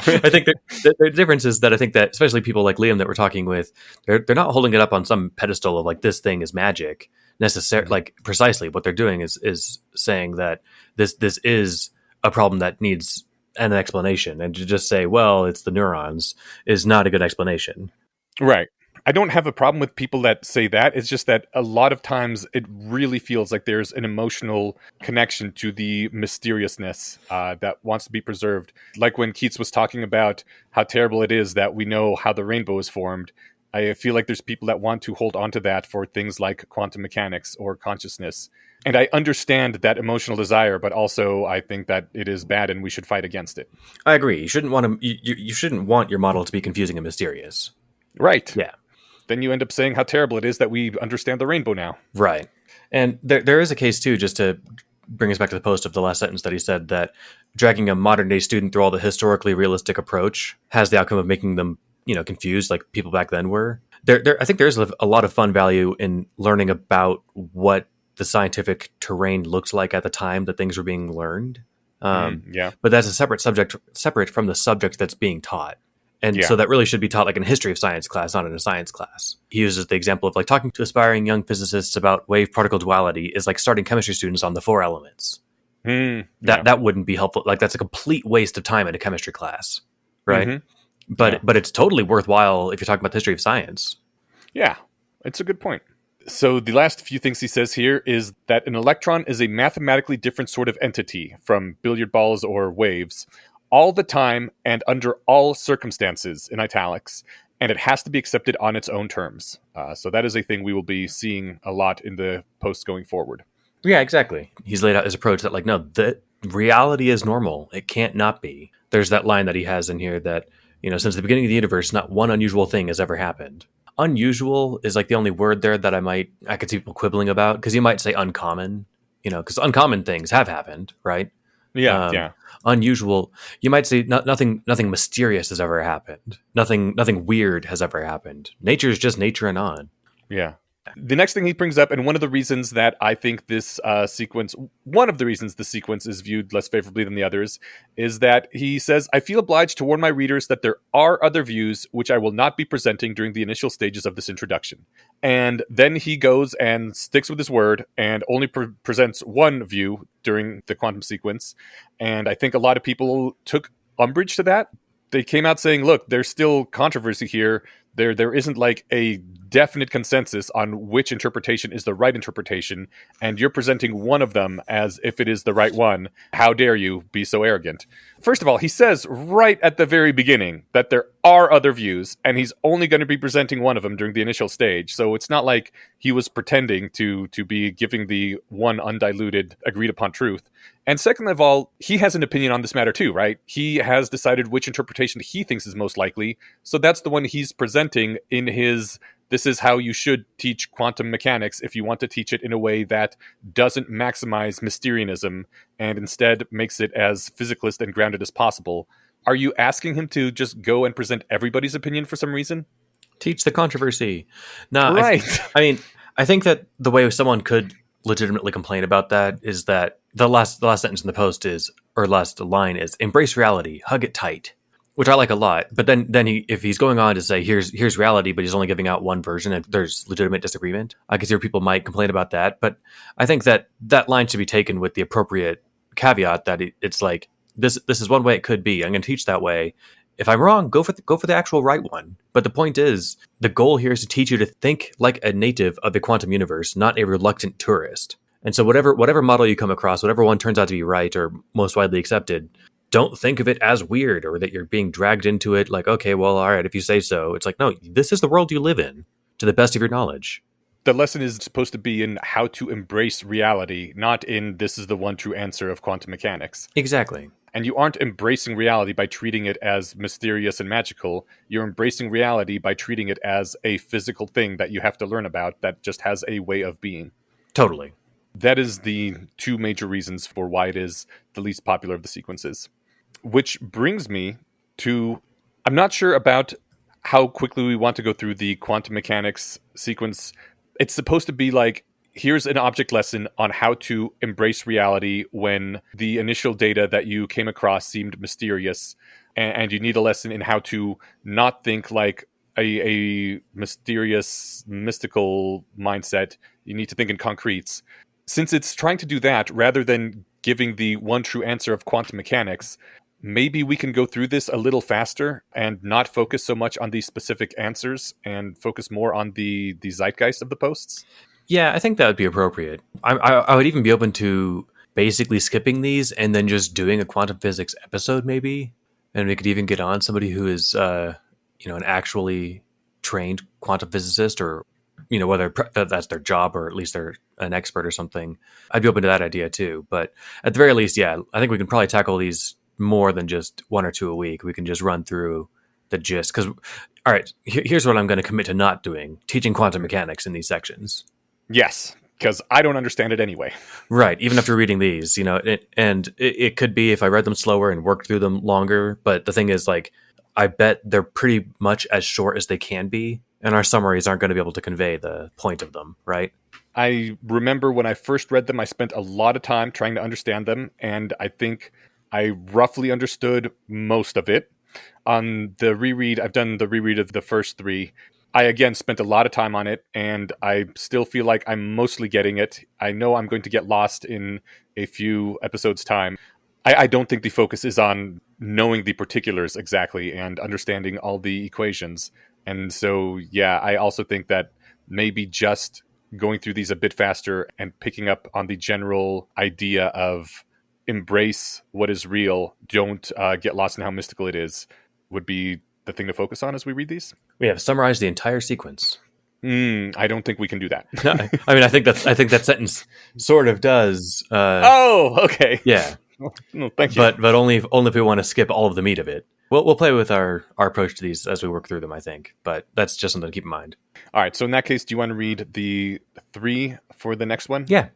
I think that the difference is that I think that especially people like Liam that we're talking with, they're not holding it up on some pedestal of like this thing is magic necessarily. Like precisely what they're doing is saying that this is a problem that needs an explanation, and to just say, well, it's the neurons is not a good explanation. Right. I don't have a problem with people that say that. It's just that a lot of times it really feels like there's an emotional connection to the mysteriousness that wants to be preserved. Like when Keats was talking about how terrible it is that we know how the rainbow is formed. I feel like there's people that want to hold on to that for things like quantum mechanics or consciousness. And I understand that emotional desire, but also I think that it is bad and we should fight against it. I agree. You shouldn't want you shouldn't want your model to be confusing and mysterious. Right. Yeah. Then you end up saying how terrible it is that we understand the rainbow now. Right. And there is a case, too, just to bring us back to the post of the last sentence that he said, that dragging a modern-day student through all the historically realistic approach has the outcome of making them, confused like people back then were. I think there's a lot of fun value in learning about what the scientific terrain looked like at the time that things were being learned. Yeah. But that's a separate from the subject that's being taught. And so that really should be taught like in a history of science class, not in a science class. He uses the example of like talking to aspiring young physicists about wave-particle duality is like starting chemistry students on the 4 elements. That wouldn't be helpful. Like that's a complete waste of time in a chemistry class, right? Mm-hmm. But it's totally worthwhile if you're talking about the history of science. Yeah, it's a good point. So the last few things he says here is that an electron is a mathematically different sort of entity from billiard balls or waves, all the time and under all circumstances, in italics, and it has to be accepted on its own terms. So that is a thing we will be seeing a lot in the posts going forward. Yeah, exactly. He's laid out his approach that like, no, the reality is normal. It can't not be. There's that line that he has in here that, since the beginning of the universe, not one unusual thing has ever happened. Unusual is like the only word there that I could see people quibbling about, because you might say uncommon, because uncommon things have happened, right? Yeah. Unusual, you might say nothing mysterious has ever happened. Nothing weird has ever happened. Nature is just nature and on. Yeah. The next thing he brings up, and one of the reasons that I think this sequence is viewed less favorably than the others, is that he says, I feel obliged to warn my readers that there are other views which I will not be presenting during the initial stages of this introduction. And then he goes and sticks with his word and only presents one view during the quantum sequence. And I think a lot of people took umbrage to that. They came out saying, look, there's still controversy here. There isn't like a definite consensus on which interpretation is the right interpretation, and you're presenting one of them as if it is the right one. How dare you be so arrogant? First of all, he says right at the very beginning that there are other views, and he's only going to be presenting one of them during the initial stage. So it's not like he was pretending to be giving the one undiluted, agreed upon truth. And second of all, he has an opinion on this matter too, right? He has decided which interpretation he thinks is most likely. So that's the one he's presenting in his, this is how you should teach quantum mechanics if you want to teach it in a way that doesn't maximize Mysterianism and instead makes it as physicalist and grounded as possible. Are you asking him to just go and present everybody's opinion for some reason? Teach the controversy. No, right. I think that the way someone could legitimately complain about that is that the last sentence in the post last line is embrace reality, hug it tight, which I like a lot. But then if he's going on to say here's reality, but he's only giving out one version and there's legitimate disagreement, I can see where people might complain about that. But I think that line should be taken with the appropriate caveat that it's like this is one way it could be. I'm going to teach that way, If I'm wrong, go for the actual right one. But the point is, the goal here is to teach you to think like a native of the quantum universe, not a reluctant tourist. And so whatever model you come across, whatever one turns out to be right or most widely accepted, don't think of it as weird or that you're being dragged into it like, okay, well, all right, if you say so. It's like, no, this is the world you live in, to the best of your knowledge. The lesson is supposed to be in how to embrace reality, not in this is the one true answer of quantum mechanics. Exactly. And you aren't embracing reality by treating it as mysterious and magical. You're embracing reality by treating it as a physical thing that you have to learn about that just has a way of being. Totally. That is the two major reasons for why it is the least popular of the sequences. Which brings me to, I'm not sure about how quickly we want to go through the quantum mechanics sequence. It's supposed to be like, here's an object lesson on how to embrace reality when the initial data that you came across seemed mysterious, and you need a lesson in how to not think like a mysterious, mystical mindset. You need to think in concretes. Since it's trying to do that, rather than giving the one true answer of quantum mechanics, maybe we can go through this a little faster and not focus so much on these specific answers and focus more on the zeitgeist of the posts. Yeah, I think that would be appropriate. I would even be open to basically skipping these and then just doing a quantum physics episode, maybe. And we could even get on somebody who is, an actually trained quantum physicist, or, whether that's their job or at least they're an expert or something. I'd be open to that idea too. But at the very least, yeah, I think we can probably tackle these more than just one or two a week. We can just run through the gist. Because, all right, here's what I'm going to commit to not doing: teaching quantum mechanics in these sections. Yes, because I don't understand it anyway. Right, even after reading these, it could be if I read them slower and worked through them longer. But the thing is, like, I bet they're pretty much as short as they can be, and our summaries aren't going to be able to convey the point of them, right? I remember when I first read them, I spent a lot of time trying to understand them, and I think I roughly understood most of it. On the reread, I've done the reread of the first three. I, again, spent a lot of time on it, and I still feel like I'm mostly getting it. I know I'm going to get lost in a few episodes' time. I don't think the focus is on knowing the particulars exactly and understanding all the equations. And so, yeah, I also think that maybe just going through these a bit faster and picking up on the general idea of embrace what is real, don't get lost in how mystical it is, would be the thing to focus on as we read these. We have summarized the entire sequence. I don't think we can do that. No, I mean, I think that sentence sort of does. Okay. Yeah. No, thank you. But only if we want to skip all of the meat of it. We'll play with our approach to these as we work through them, I think. But that's just something to keep in mind. All right. So in that case, do you want to read the 3 for the next one? Yeah.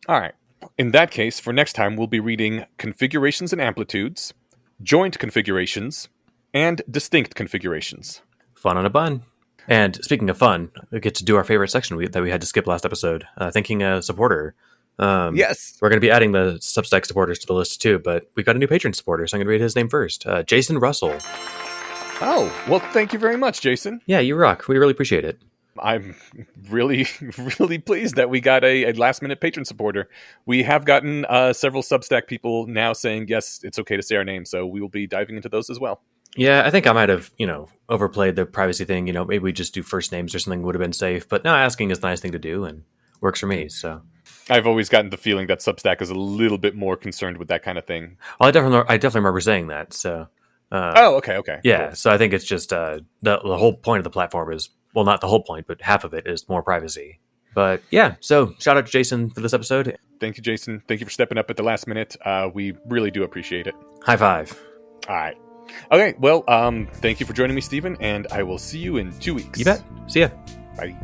All right. In that case, for next time, we'll be reading configurations and amplitudes, joint configurations, and distinct configurations. Fun on a bun. And speaking of fun, we get to do our favorite section that we had to skip last episode, thinking a supporter. Yes. We're going to be adding the Substack supporters to the list too, but we've got a new patron supporter, so I'm going to read his name first. Jason Russell. Oh, well, thank you very much, Jason. Yeah, you rock. We really appreciate it. I'm really, really pleased that we got a last-minute patron supporter. We have gotten several Substack people now saying, yes, it's okay to say our name, so we will be diving into those as well. Yeah, I think I might have, overplayed the privacy thing. Maybe we just do first names or something would have been safe. But no, asking is a nice thing to do and works for me. So I've always gotten the feeling that Substack is a little bit more concerned with that kind of thing. Well, I definitely remember saying that. So okay. Yeah, cool. So I think it's just the whole point of the platform is, well, not the whole point, but half of it is more privacy. But yeah, so shout out to Jason for this episode. Thank you, Jason. Thank you for stepping up at the last minute. We really do appreciate it. High five. All right. Okay, well, thank you for joining me, Stephen, and I will see you in 2 weeks. You bet. See ya. Bye.